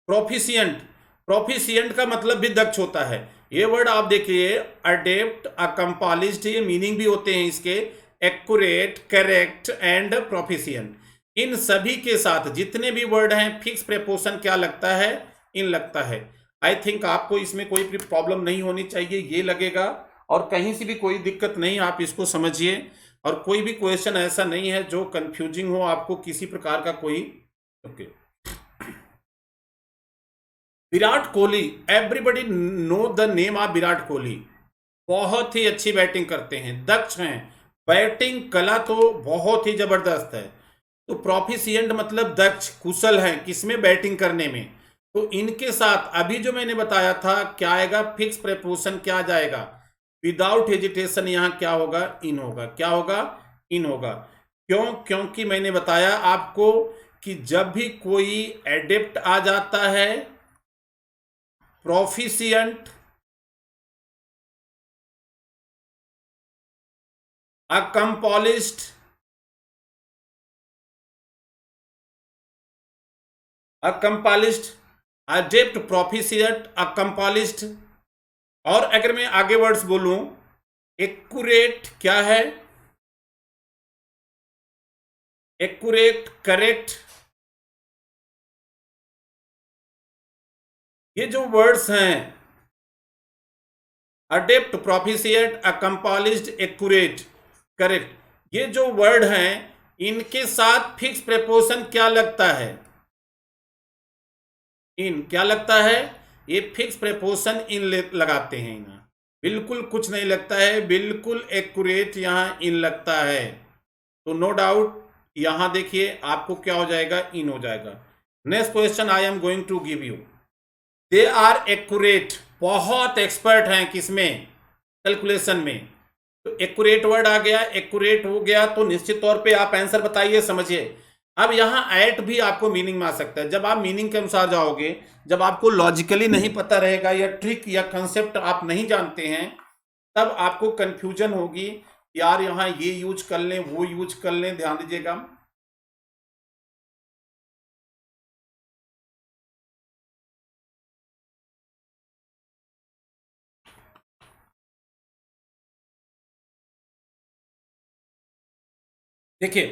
प्रोफिशिएंट, प्रोफिशिएंट का मतलब भी दक्ष होता है। ये वर्ड आप देखिए, अडेप्ट, अकम्पालिश्ड, ये मीनिंग भी होते हैं इसके एक्यूरेट, करेक्ट एंड प्रोफिशिएंट। इन सभी के साथ जितने भी वर्ड हैं फिक्स प्रेपोजिशन क्या लगता है? इन लगता है। आई थिंक आपको इसमें कोई भी प्रॉब्लम नहीं होनी चाहिए, ये लगेगा। और कहीं से भी कोई दिक्कत नहीं, आप इसको समझिए। और कोई भी क्वेश्चन ऐसा नहीं है जो कंफ्यूजिंग हो आपको किसी प्रकार का कोई। Okay. Virat Kohli, everybody know the name of Virat Kohli. बहुत ही अच्छी बैटिंग करते हैं, दक्ष हैं, बैटिंग कला तो बहुत ही जबरदस्त है। तो प्रोफिशिएंट मतलब दक्ष, कुशल हैं किसमें? बैटिंग करने में। तो इनके साथ अभी जो मैंने बताया था क्या आएगा? फिक्स प्रेपोजिशन क्या आ जाएगा? विदाउट हेजिटेशन यहां क्या होगा? इन होगा। क्या होगा? इन होगा। क्यों? क्योंकि मैंने बताया आपको कि जब भी कोई एडेप्ट आ जाता है, प्रोफिशिएंट, अकम्पोलिश्ड, अकम्पोलिश्ड, अडेप्ट, प्रोफिशिएंट, अकम्पोलिश्ड। और अगर मैं आगे वर्ड्स बोलूं, एक्यूरेट, क्या है? Accurate, correct. ये जो वर्ड्स हैं अडेप्ट, प्रोफिशिएंट, अकम्पोलिश्ड, एक्यूरेट, करेक्ट, ये जो वर्ड हैं इनके साथ फिक्स प्रेपोजिशन क्या लगता है? इन। क्या लगता है? ये फिक्स प्रेपोजिशन इन लगाते हैं यहाँ। बिल्कुल कुछ नहीं लगता है, बिल्कुल एक्यूरेट यहां इन लगता है। तो नो डाउट यहां देखिए आपको क्या हो जाएगा? इन हो जाएगा। Next question I am going to give you. They are accurate, बहुत एक्सपर्ट हैं किसमें? कैलकुलेशन में। तो एक्यूरेट वर्ड आ गया, एक्यूरेट हो गया, तो निश्चित तौर पे आप आंसर बताइए, समझिए। अब यहां एट भी आपको मीनिंग में आ सकता है। जब आप मीनिंग के अनुसार जाओगे, जब आपको लॉजिकली नहीं पता रहेगा या ट्रिक या कंसेप्ट आप नहीं जानते हैं, तब आपको कंफ्यूजन होगी, यार यहां ये यूज कर लें, वो यूज कर लें। ध्यान दीजिएगा, देखिए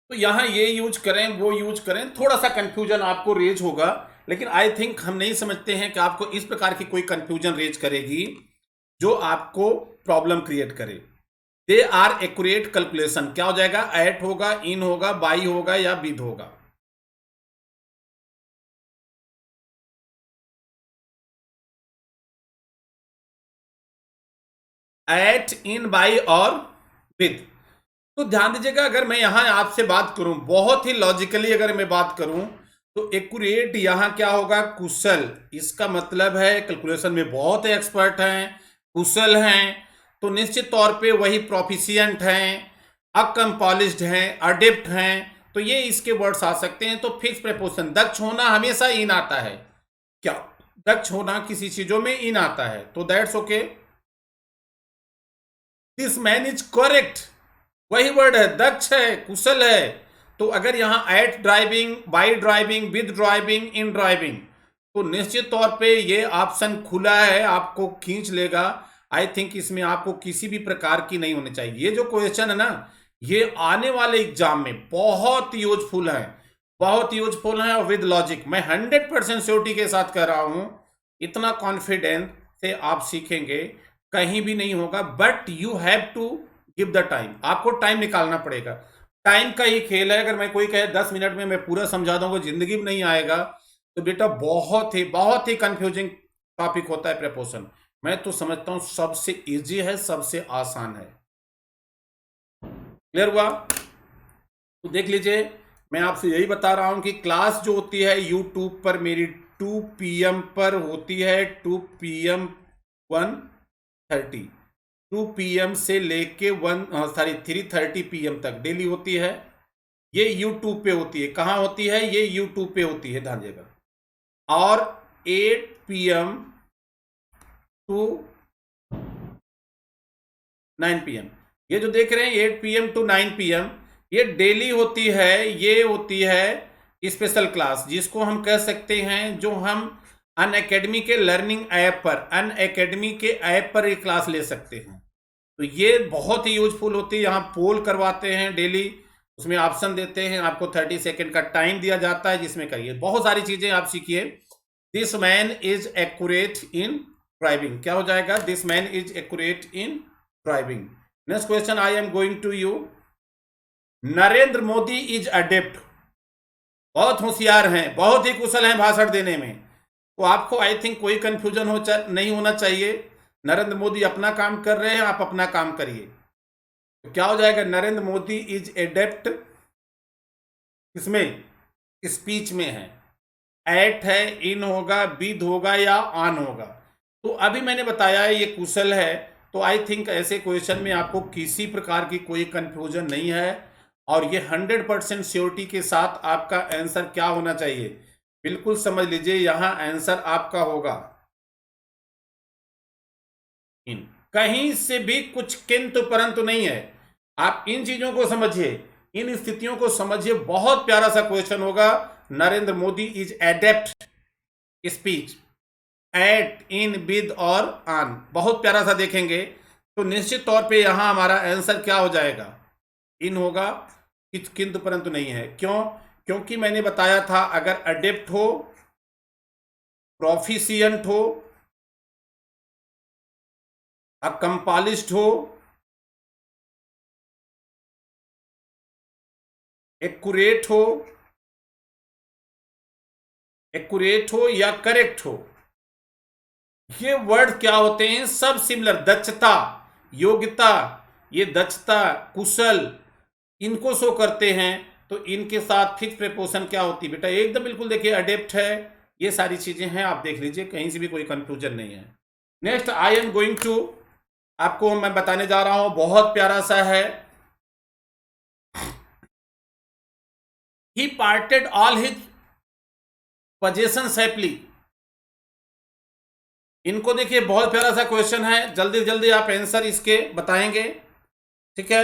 तो यहां ये यूज करें, वो यूज करें, थोड़ा सा कंफ्यूजन आपको रेज होगा। लेकिन आई थिंक हम नहीं समझते हैं कि आपको इस प्रकार की कोई कंफ्यूजन रेज करेगी जो आपको प्रॉब्लम क्रिएट करे। They are accurate calculation. क्या हो जाएगा? एट होगा, इन होगा, बाई होगा या विद होगा। एट, इन, बाई और विद। तो ध्यान दीजिएगा, अगर मैं यहां आपसे बात करूं बहुत ही लॉजिकली, अगर मैं बात करूं तो एक्यूरेट यहां क्या होगा? कुशल। इसका मतलब है कैलकुलेशन में बहुत एक्सपर्ट हैं, कुशल हैं, तो निश्चित तौर पे वही प्रोफिशिएंट हैं, अकम्पॉलिश्ड हैं, अडेप्ट हैं, तो ये इसके वर्ड्स आ सकते हैं। तो फिक्स प्रेपोजिशन, दक्ष होना हमेशा इन आता है। क्या? दक्ष होना किसी चीजों में इन आता है, तो that's okay. This man is correct, वही वर्ड है, दक्ष है, कुशल है। तो अगर यहां at driving, by driving, with driving, in driving, तो निश्चित तौर पे ये ऑप्शन खुला है, आपको खींच लेगा। आई थिंक इसमें आपको किसी भी प्रकार की नहीं होनी चाहिए। ये जो क्वेश्चन है ना, ये आने वाले एग्जाम में बहुत यूजफुल है, बहुत यूजफुल है, और विद लॉजिक। मैं 100% श्योरिटी के साथ कह रहा हूं, इतना कॉन्फिडेंस से आप सीखेंगे, कहीं भी नहीं होगा। But you have to give the time, आपको टाइम निकालना पड़ेगा। टाइम का ही खेल है। अगर मैं कोई कहे 10 मिनट में मैं पूरा समझा दूंगा, जिंदगी में नहीं आएगा। तो बेटा बहुत ही कंफ्यूजिंग टॉपिक होता है प्रेपोजिशन। मैं तो समझता हूं सबसे इजी है, सबसे आसान है। क्लियर हुआ? तो देख लीजिए, मैं आपसे यही बता रहा हूं कि क्लास जो होती है यूट्यूब पर मेरी 2 PM पर होती है, 2 PM 1:30, 2 PM से लेके 3:30 PM तक डेली होती है। ये यूट्यूब पे होती है। कहाँ होती है? ये यूट्यूब पे होती है, ध्यान दीजिएगा। और 8 PM टू 9 PM, ये जो देख रहे हैं 8 PM टू 9 PM, ये डेली होती है। ये होती है स्पेशल क्लास, जिसको हम कह सकते हैं, जो हम अन अकेडमी के लर्निंग ऐप पर, अन अकेडमी के ऐप पर ये क्लास ले सकते हैं। तो ये बहुत ही यूजफुल होती है। यहाँ पोल करवाते हैं डेली, उसमें ऑप्शन देते हैं, आपको 30 सेकेंड का टाइम दिया जाता है, जिसमें करिए बहुत सारी चीजें आप सीखिए। This man is accurate in driving, क्या हो जाएगा? This man is accurate in driving. Next question I am going to you. Narendra Modi is adept, बहुत होशियार हैं, बहुत ही कुशल हैं भाषण देने में। तो आपको आई थिंक कोई कंफ्यूजन नहीं होना चाहिए। नरेंद्र मोदी अपना काम कर रहे हैं, आप अपना काम करिए। तो क्या हो जाएगा? नरेंद्र मोदी इज एडेप्ट, किसमें? स्पीच में है। एट है, इन होगा, विद होगा या ऑन होगा। तो अभी मैंने बताया है ये कुशल है। तो आई थिंक ऐसे क्वेश्चन में आपको किसी प्रकार की कोई कंफ्यूजन नहीं है, और ये 100% श्योरिटी के साथ आपका आंसर क्या होना चाहिए, बिल्कुल समझ लीजिए। यहां आंसर आपका होगा इन। कहीं से भी कुछ किंतु परंतु नहीं है। आप इन चीजों को समझिए, इन स्थितियों को समझिए। बहुत प्यारा सा क्वेश्चन होगा। Narendra Modi is adept speech at, in, with और ऑन, बहुत प्यारा सा देखेंगे। तो निश्चित तौर पे यहां हमारा आंसर क्या हो जाएगा? इन होगा, किंतु परंतु नहीं है। क्यों? क्योंकि मैंने बताया था, अगर अडेप्ट हो, प्रोफिशिएंट हो, अकम्पॉलिश्ड हो, एक्यूरेट हो, या करेक्ट हो, ये वर्ड क्या होते हैं? सब सिमिलर। दक्षता, योग्यता, ये दक्षता, कुशल, इनको शो करते हैं। तो इनके साथ फिक्स प्रेपोजिशन क्या होती है बेटा? एकदम बिल्कुल देखिए, अडेप्ट है, ये सारी चीजें हैं, आप देख लीजिए, कहीं से भी कोई कंफ्यूजन नहीं है। Next I am going to, आपको मैं बताने जा रहा हूं, बहुत प्यारा सा है। He parted all his possession safely. इनको देखिए, बहुत प्यारा सा क्वेश्चन है। जल्दी जल्दी आप आंसर इसके बताएंगे, ठीक है?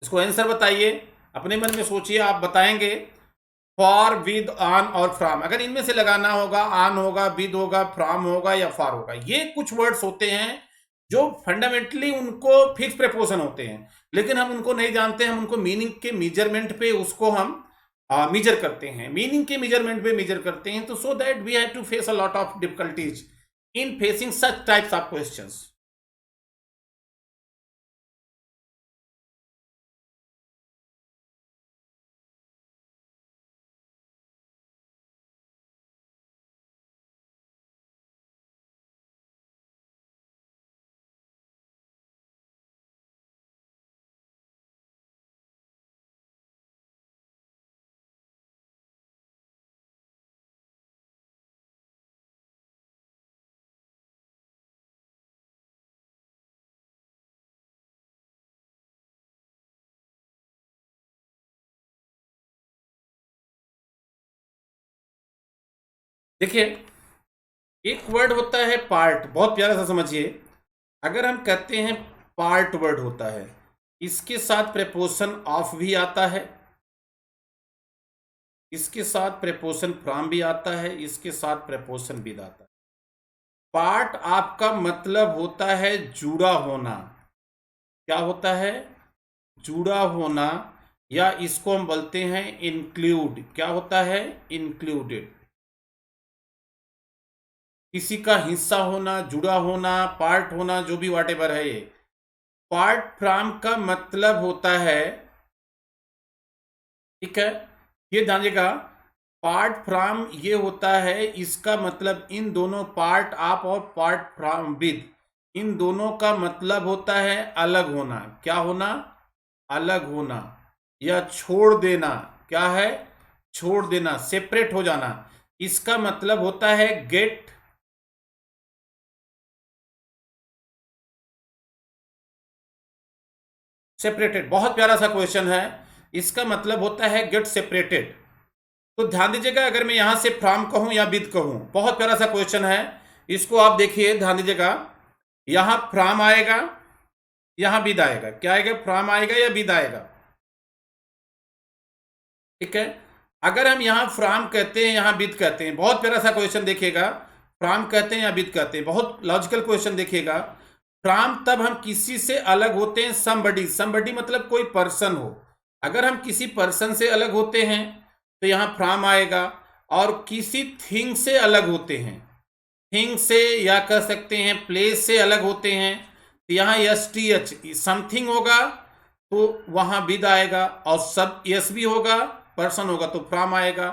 इसको आंसर बताइए, अपने मन में सोचिए, आप बताएंगे। फॉर, विद, ऑन और फ्रॉम, अगर इनमें से लगाना होगा, ऑन होगा, विद होगा, फ्रॉम होगा या फॉर होगा। ये कुछ वर्ड्स होते हैं जो फंडामेंटली उनको फिक्स प्रेपोजिशन होते हैं, लेकिन हम उनको नहीं जानते। हम उनको मीनिंग के मेजरमेंट पे उसको हम मेजर करते हैं, मीनिंग के मेजरमेंट पे मेजर करते हैं। तो so that we have to face a lot of difficulties in facing such types of questions. देखिए, एक वर्ड होता है पार्ट, बहुत प्यारा सा समझिए। अगर हम कहते हैं पार्ट वर्ड होता है, इसके साथ प्रेपोजिशन ऑफ भी आता है, इसके साथ प्रेपोजिशन फ्रॉम भी आता है, इसके साथ प्रेपोजिशन विद आता है। पार्ट आपका मतलब होता है जुड़ा होना। क्या होता है? जुड़ा होना, या इसको हम बोलते हैं इंक्लूड। क्या होता है? इंक्लूडेड। किसी का हिस्सा होना, जुड़ा होना, पार्ट होना, जो भी वाट एवर है ये। पार्ट फ्रॉम का मतलब होता है, ठीक है, ये जानिएगा, पार्ट फ्रॉम ये होता है, इसका मतलब इन दोनों पार्ट आप और पार्ट फ्रॉम विद, इन दोनों का मतलब होता है अलग होना। क्या होना? अलग होना, या छोड़ देना। क्या है? छोड़ देना, सेपरेट हो जाना। इसका मतलब होता है गेट सेपरेटेड। बहुत प्यारा सा क्वेश्चन है। इसका मतलब होता है गेट सेपरेटेड। तो ध्यान दीजिएगा, अगर मैं यहां से फ्रॉम कहूं या विद कहूं, बहुत प्यारा सा क्वेश्चन है। इसको आप देखिए, ध्यान दीजिएगा, यहां फ्रॉम आएगा, यहां विद आएगा। क्या आएगा? फ्रॉम आएगा या विद आएगा। ठीक है, अगर हम यहां फ्रॉम कहते हैं, यहां विद कहते हैं, बहुत प्यारा सा क्वेश्चन देखिएगा। फ्रॉम कहते हैं या विद कहते हैं, बहुत लॉजिकल क्वेश्चन देखिएगा। फ्रॉम तब हम किसी से अलग होते हैं, समबडी। समबडी मतलब कोई पर्सन हो। अगर हम किसी पर्सन से अलग होते हैं तो यहां फ्रॉम आएगा। और किसी थिंग से अलग होते हैं, थिंग से, या कह सकते हैं प्लेस से अलग होते हैं, तो यहाँ एस टी एच समथिंग होगा तो वहां विद आएगा। और सब यस भी होगा, पर्सन होगा तो फ्रॉम आएगा।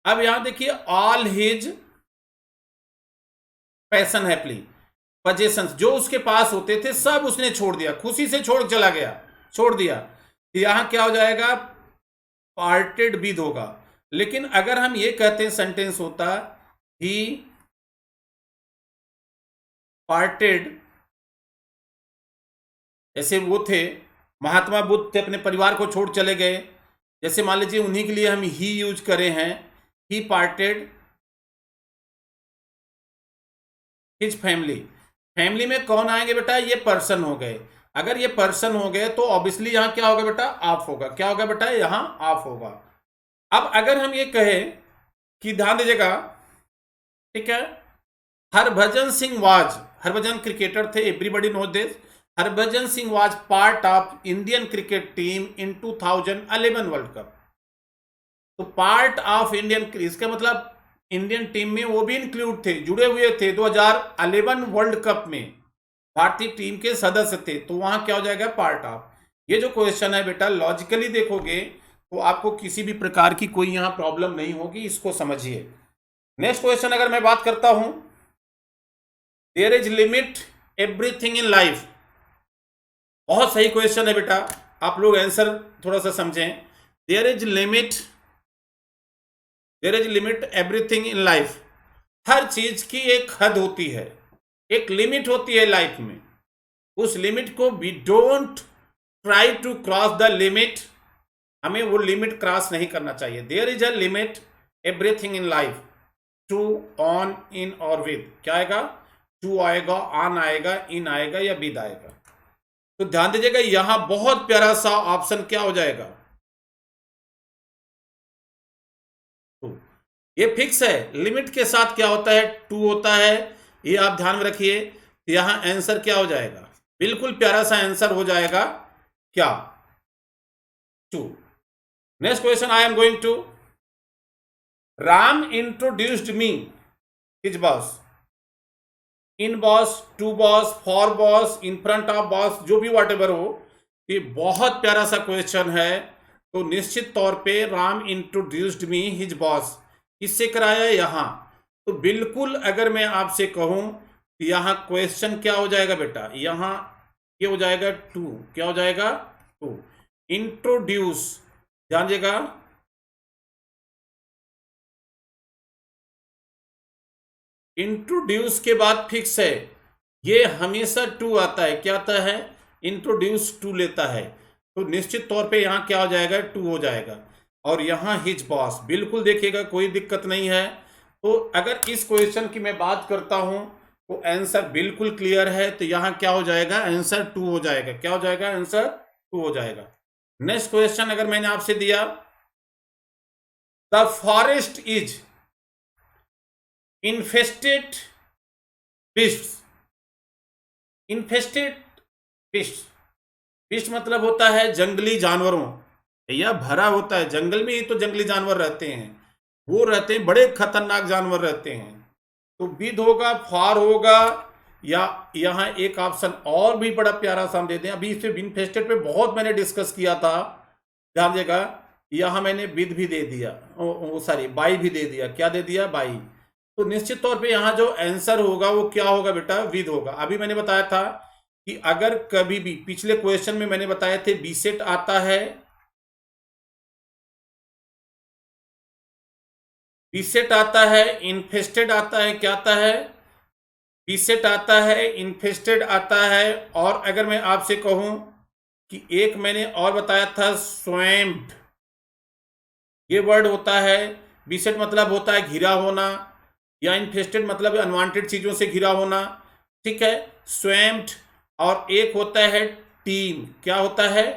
अब यहां देखिए, ऑल हिज पैशन हैपली, पजेशंस, जो उसके पास होते थे सब उसने छोड़ दिया, खुशी से छोड़ चला गया, छोड़ दिया। तो यहां क्या हो जाएगा? पार्टेड विद होगा। लेकिन अगर हम ये कहते हैं, सेंटेंस होता ही पार्टेड, जैसे वो थे महात्मा बुद्ध थे, अपने परिवार को छोड़ चले गए, जैसे मान लीजिए उन्हीं के लिए हम ही यूज करे हैं, ही पार्टेड हिज फैमिली। फैमिली में कौन आएंगे बेटा? ये पर्सन हो गए। अगर ये पर्सन हो गए तो ऑब्वियसली यहां क्या होगा बेटा? ऑफ होगा। क्या होगा बेटा? यहां ऑफ होगा। अब अगर हम ये कहें कि ध्यान दीजिएगा, ठीक है, हरभजन सिंह वाज, हरभजन क्रिकेटर थे, everybody knows this. Harbhajan Singh was part of Indian cricket team in 2011 world cup. तो पार्ट ऑफ इंडियन, इसका मतलब इंडियन टीम में वो भी इंक्लूड थे, जुड़े हुए थे। 2011 वर्ल्ड कप में भारतीय टीम के सदस्य थे, तो वहां क्या हो जाएगा? Part of. ये जो क्वेश्चन है बेटा, लॉजिकली देखोगे तो आपको किसी भी प्रकार की कोई यहां प्रॉब्लम नहीं होगी, इसको समझिए। नेक्स्ट क्वेश्चन अगर मैं बात करता हूं, there is limit everything in life. बहुत सही क्वेश्चन है बेटा, आप लोग आंसर थोड़ा सा समझें। There is limit, there is limit everything in life. हर चीज की एक हद होती है, एक लिमिट होती है लाइफ में। उस लिमिट को we don't try to cross the limit, हमें वो लिमिट क्रॉस नहीं करना चाहिए। There is a limit everything in life, to, on, in और विद। क्या आएगा? टू आएगा, ऑन आएगा, इन आएगा या विद आएगा। तो ध्यान दीजिएगा, यहां बहुत प्यारा सा ऑप्शन क्या हो जाएगा? टू। ये फिक्स है। लिमिट के साथ क्या होता है? टू होता है, ये आप ध्यान में रखिए। यहां आंसर क्या हो जाएगा? बिल्कुल प्यारा सा आंसर हो जाएगा, क्या? To. Next question I am going to, Ram introduced me his boss. In boss, to boss, for boss, in front of boss, जो भी वाट एवर हो, ये बहुत प्यारा सा क्वेश्चन है। तो निश्चित तौर पे Ram introduced me his boss, किससे कराया? यहां। तो बिल्कुल अगर मैं आपसे कहूं, यहां क्वेश्चन क्या हो जाएगा बेटा? यहां ये हो जाएगा टू। क्या हो जाएगा? टू। इंट्रोड्यूस, ध्यान दीजिएगा, इंट्रोड्यूस के बाद फिक्स है, ये हमेशा टू आता है। क्या आता है? इंट्रोड्यूस टू लेता है। तो निश्चित तौर पे यहां क्या हो जाएगा? टू हो जाएगा। और यहां हिज बॉस, बिल्कुल देखिएगा कोई दिक्कत नहीं है। तो अगर इस क्वेश्चन की मैं बात करता हूं तो आंसर बिल्कुल क्लियर है, तो यहां क्या हो जाएगा, आंसर 2 हो जाएगा। क्या हो जाएगा, आंसर 2 हो जाएगा। नेक्स्ट क्वेश्चन अगर मैंने आपसे दिया, the forest is infested beasts. Infested beast, beast मतलब होता है जंगली जानवरों, यह भरा होता है, जंगल में ही तो जंगली जानवर रहते हैं, वो रहते हैं, बड़े खतरनाक जानवर रहते हैं। तो विद होगा, फॉर होगा, या यहाँ एक ऑप्शन और भी बड़ा प्यारा सा हम देते हैं। अभी इस पे इन्फेस्टेड पे बहुत मैंने डिस्कस किया था, ध्यान देगा, यहाँ मैंने विद भी दे दिया, सॉरी बाई भी दे दिया। क्या दे दिया, बाई। तो निश्चित तौर पे यहाँ जो आंसर होगा वो क्या होगा बेटा, विद होगा। अभी मैंने बताया था कि अगर कभी भी पिछले क्वेश्चन में मैंने बताए थे बीसेट आता है, बीसेट आता है, इन्फेस्टेड आता है, क्या आता है, बीसेट आता है, इन्फेस्टेड आता है, और अगर मैं आपसे कहूं कि एक मैंने और बताया था स्वैम्प्ड, ये वर्ड होता है। बीसेट मतलब होता है घिरा होना, या इन्फेस्टेड मतलब अनवांटेड चीजों से घिरा होना, ठीक है, स्वैम्प्ड। और एक होता है टीम, क्या होता है,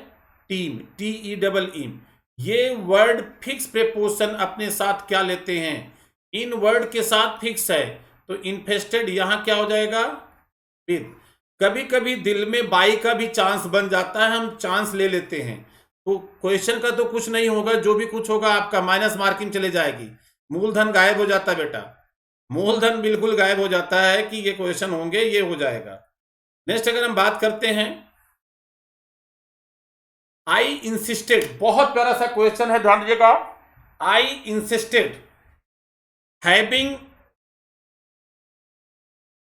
टीम, TEEM। ये वर्ड फिक्स प्रेपोजिशन अपने साथ क्या लेते हैं, इन वर्ड के साथ फिक्स है, तो इन्फेस्टेड यहां क्या हो जाएगा, विद। कभी कभी दिल में बाई का भी चांस बन जाता है, हम चांस ले लेते हैं, तो क्वेश्चन का तो कुछ नहीं होगा, जो भी कुछ होगा आपका माइनस मार्किंग चले जाएगी, मूलधन गायब हो जाता है बेटा, मूलधन बिल्कुल गायब हो जाता है कि ये क्वेश्चन होंगे, ये हो जाएगा। नेक्स्ट अगर हम बात करते हैं, आई इंसिस्टेड, बहुत प्यारा सा क्वेश्चन है, ध्यान दीजिएगा। आई इंसिस्टेड हैविंग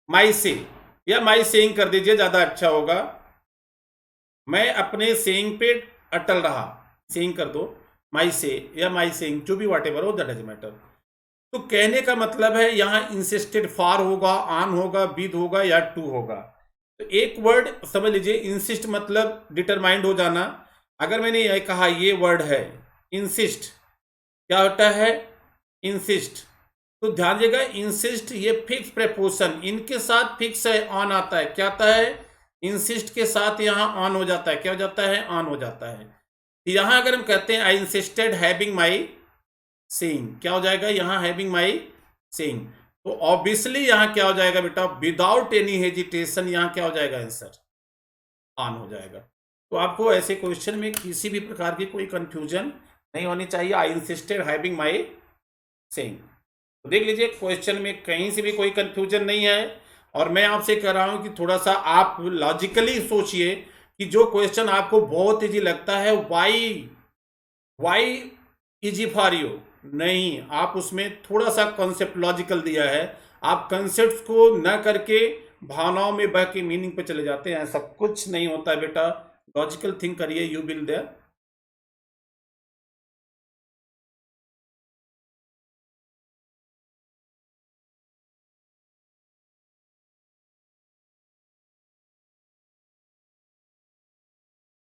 माई से, या माई सेइंग कर दीजिए, ज्यादा अच्छा होगा। मैं अपने सेइंग पे अटल रहा, सेइंग कर दो, माई से या माई सेइंग, जो भी वाट एवर हो, दैट डजंट मैटर। तो कहने का मतलब है यहां इंसिस्टेड फॉर होगा, ऑन होगा, विद होगा, या टू होगा। तो एक वर्ड समझ लीजिए, इंसिस्ट मतलब डिटरमाइंड हो जाना। अगर मैंने यह कहा ये वर्ड है इंसिस्ट, क्या होता है, इंसिस्ट, तो ध्यान दीजिएगा इंसिस्ट ये फिक्स प्रेपोजिशन, इनके साथ फिक्स है, ऑन आता है, क्या आता है, इंसिस्ट के साथ यहां ऑन हो जाता है, क्या हो जाता है, ऑन हो जाता है। यहां अगर हम कहते हैं आई इंसिस्टेड हैविंग माई सेइंग, क्या हो जाएगा, यहां हैविंग माई सेइंग, तो ऑब्वियसली यहां क्या हो जाएगा बेटा, विदाउट एनी हेजिटेशन यहां क्या हो जाएगा, आंसर ऑन हो जाएगा। तो आपको ऐसे क्वेश्चन में किसी भी प्रकार की कोई कंफ्यूजन नहीं होनी चाहिए। आई इंसिस्टेड हैविंग माई सेइंग, तो देख लीजिए क्वेश्चन में कहीं से भी कोई कंफ्यूजन नहीं है। और मैं आपसे कह रहा हूं कि थोड़ा सा आप लॉजिकली सोचिए कि जो क्वेश्चन आपको बहुत इजी लगता है, वाई इजी फॉर यू, नहीं, आप उसमें थोड़ा सा कॉन्सेप्ट लॉजिकल दिया है, आप कॉन्सेप्ट को न करके भावनाओं में बह के मीनिंग पे चले जाते हैं, ऐसा कुछ नहीं होता है बेटा, लॉजिकल थिंक करिए, you will there.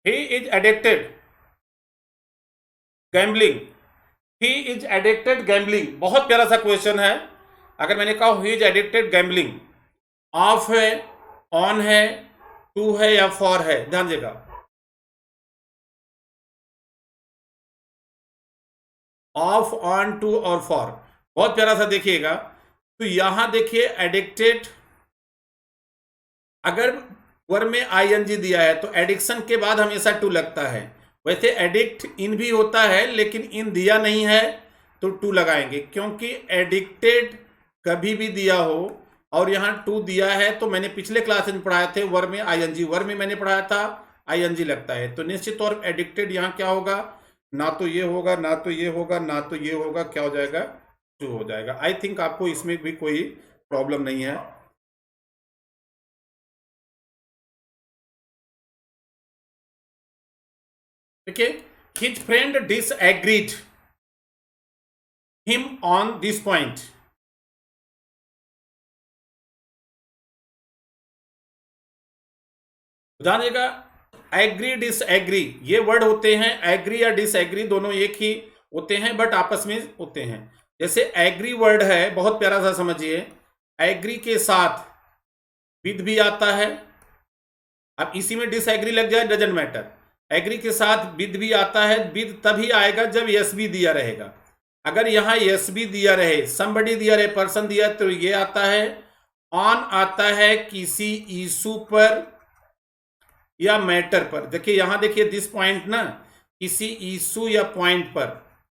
He is addicted gambling, he is addicted gambling, बहुत प्यारा सा क्वेश्चन है। अगर मैंने कहा he is addicted gambling, off है, ऑन है, टू है, या फॉर है, ध्यान देगा, ऑफ, ऑन, टू और फॉर, बहुत प्यारा सा देखिएगा। तो यहां देखिए एडिक्टेड, अगर वर्ब में आईएनजी दिया है तो एडिक्शन के बाद हमेशा टू लगता है। वैसे एडिक्ट इन भी होता है, लेकिन इन दिया नहीं है तो टू लगाएंगे, क्योंकि एडिक्टेड कभी भी दिया हो और यहाँ टू दिया है, तो मैंने पिछले क्लास में पढ़ाए थे वर्ब में आईएनजी, वर्ब में मैंने पढ़ाया था आईएनजी लगता है, तो निश्चित तौर पर एडिक्टेड यहाँ क्या होगा, ना तो ये होगा, ना तो ये होगा, ना तो ये होगा, क्या हो जाएगा, टू हो जाएगा। आई थिंक आपको इसमें भी कोई प्रॉब्लम नहीं है। Okay, his friend disagreed him on this point. जानिएगा, एग्री डिसएग्री ये वर्ड होते हैं, एग्री या डिसएग्री दोनों एक ही होते हैं, बट आपस में होते हैं। जैसे एग्री वर्ड है, बहुत प्यारा सा समझिए, एग्री के साथ विद भी आता है। अब इसी में डिसएग्री लग जाए डजंट मैटर, एग्री के साथ विद भी आता है। विद तभी आएगा जब यस भी दिया रहेगा। अगर यहां यस भी दिया रहे, समबडी दिया रहे, पर्सन दिया, तो ये आता है। ऑन आता है किसी इशू पर या मैटर पर। देखिए यहां देखिए दिस पॉइंट ना, किसी इशू या पॉइंट पर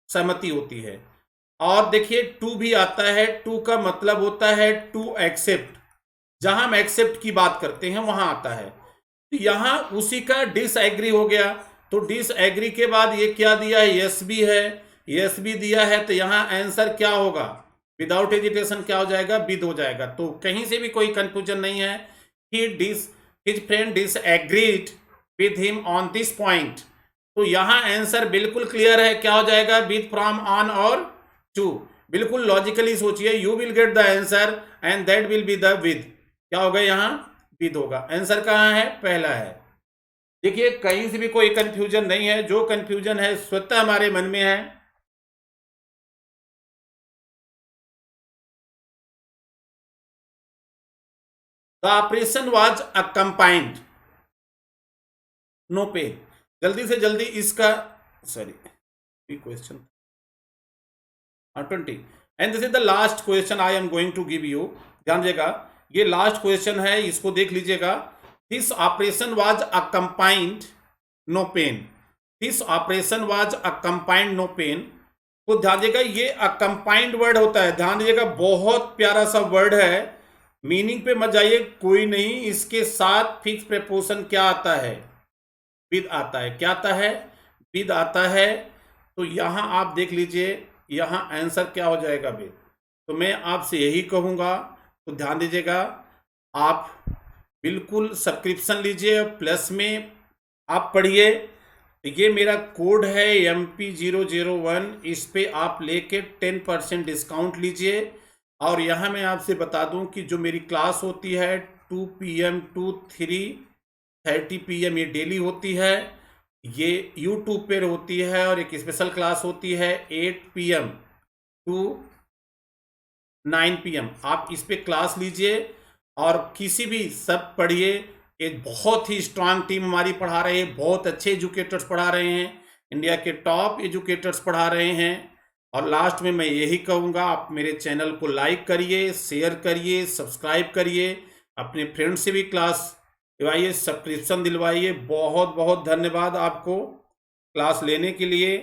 सहमति होती है। और देखिए टू भी आता है, टू का मतलब होता है टू एक्सेप्ट, जहां हम एक्सेप्ट की बात करते हैं वहां आता है। तो यहां उसी का डिसएग्री हो गया, तो डिसएग्री के बाद ये क्या दिया है, यस भी है, यस भी दिया है, तो यहां आंसर क्या होगा, विदाउट एजिटेशन क्या हो जाएगा, विद हो जाएगा। तो कहीं से भी कोई कंफ्यूजन नहीं है। His friend disagreed with him on this point. तो यहां आंसर बिल्कुल क्लियर है, क्या हो जाएगा, विद, फ्रॉम, ऑन और टू। बिल्कुल लॉजिकली सोचिए, you will get the answer and that will be the with. क्या होगा, यहां विद होगा। आंसर कहां है, पहला है। देखिए कहीं से भी कोई कंफ्यूजन नहीं है, जो कंफ्यूजन है स्वतः हमारे मन में है। The operation was accompanied no pay. जल्दी से जल्दी इसका, sorry question 20 and this is the last question I am going to give you. ध्यान दीजिएगा, ये लास्ट क्वेश्चन है, इसको देख लीजिएगा। This operation was accompanied no pain. This operation was accompanied no pain. तो ध्यान दीजिएगा, ये अकम्पाइंड वर्ड होता है। ध्यान दीजिएगा, बहुत प्यारा सा वर्ड है। मीनिंग पे मत जाइए, कोई नहीं, इसके साथ फिक्स प्रेपोजिशन क्या आता है, विद आता है। क्या आता है, विद आता है। तो यहां आप देख लीजिए, यहां आंसर क्या हो जाएगा, विद। तो मैं आपसे यही कहूंगा, तो ध्यान दीजिएगा, आप बिल्कुल सब्सक्रिप्शन लीजिए, प्लस में आप पढ़िए। ये मेरा कोड है MP001, इस पे आप लेके 10% डिस्काउंट लीजिए। और यहाँ मैं आपसे बता दूं कि जो मेरी क्लास होती है 2 PM to 3:30 PM ये डेली होती है, ये YouTube पे होती है। और एक स्पेशल क्लास होती है 8 PM to 9 PM। आप इस पे क्लास लीजिए और किसी भी सब पढ़िए। एक बहुत ही स्ट्रांग टीम हमारी पढ़ा रहे हैं, बहुत अच्छे एजुकेटर्स पढ़ा रहे हैं, इंडिया के टॉप एजुकेटर्स पढ़ा रहे हैं। और लास्ट में मैं यही कहूँगा, आप मेरे चैनल को लाइक करिए, शेयर करिए, सब्सक्राइब करिए, अपने फ्रेंड से भी क्लास दिलवाइए, सब्सक्रिप्शन दिलवाइए। बहुत बहुत धन्यवाद आपको क्लास लेने के लिए।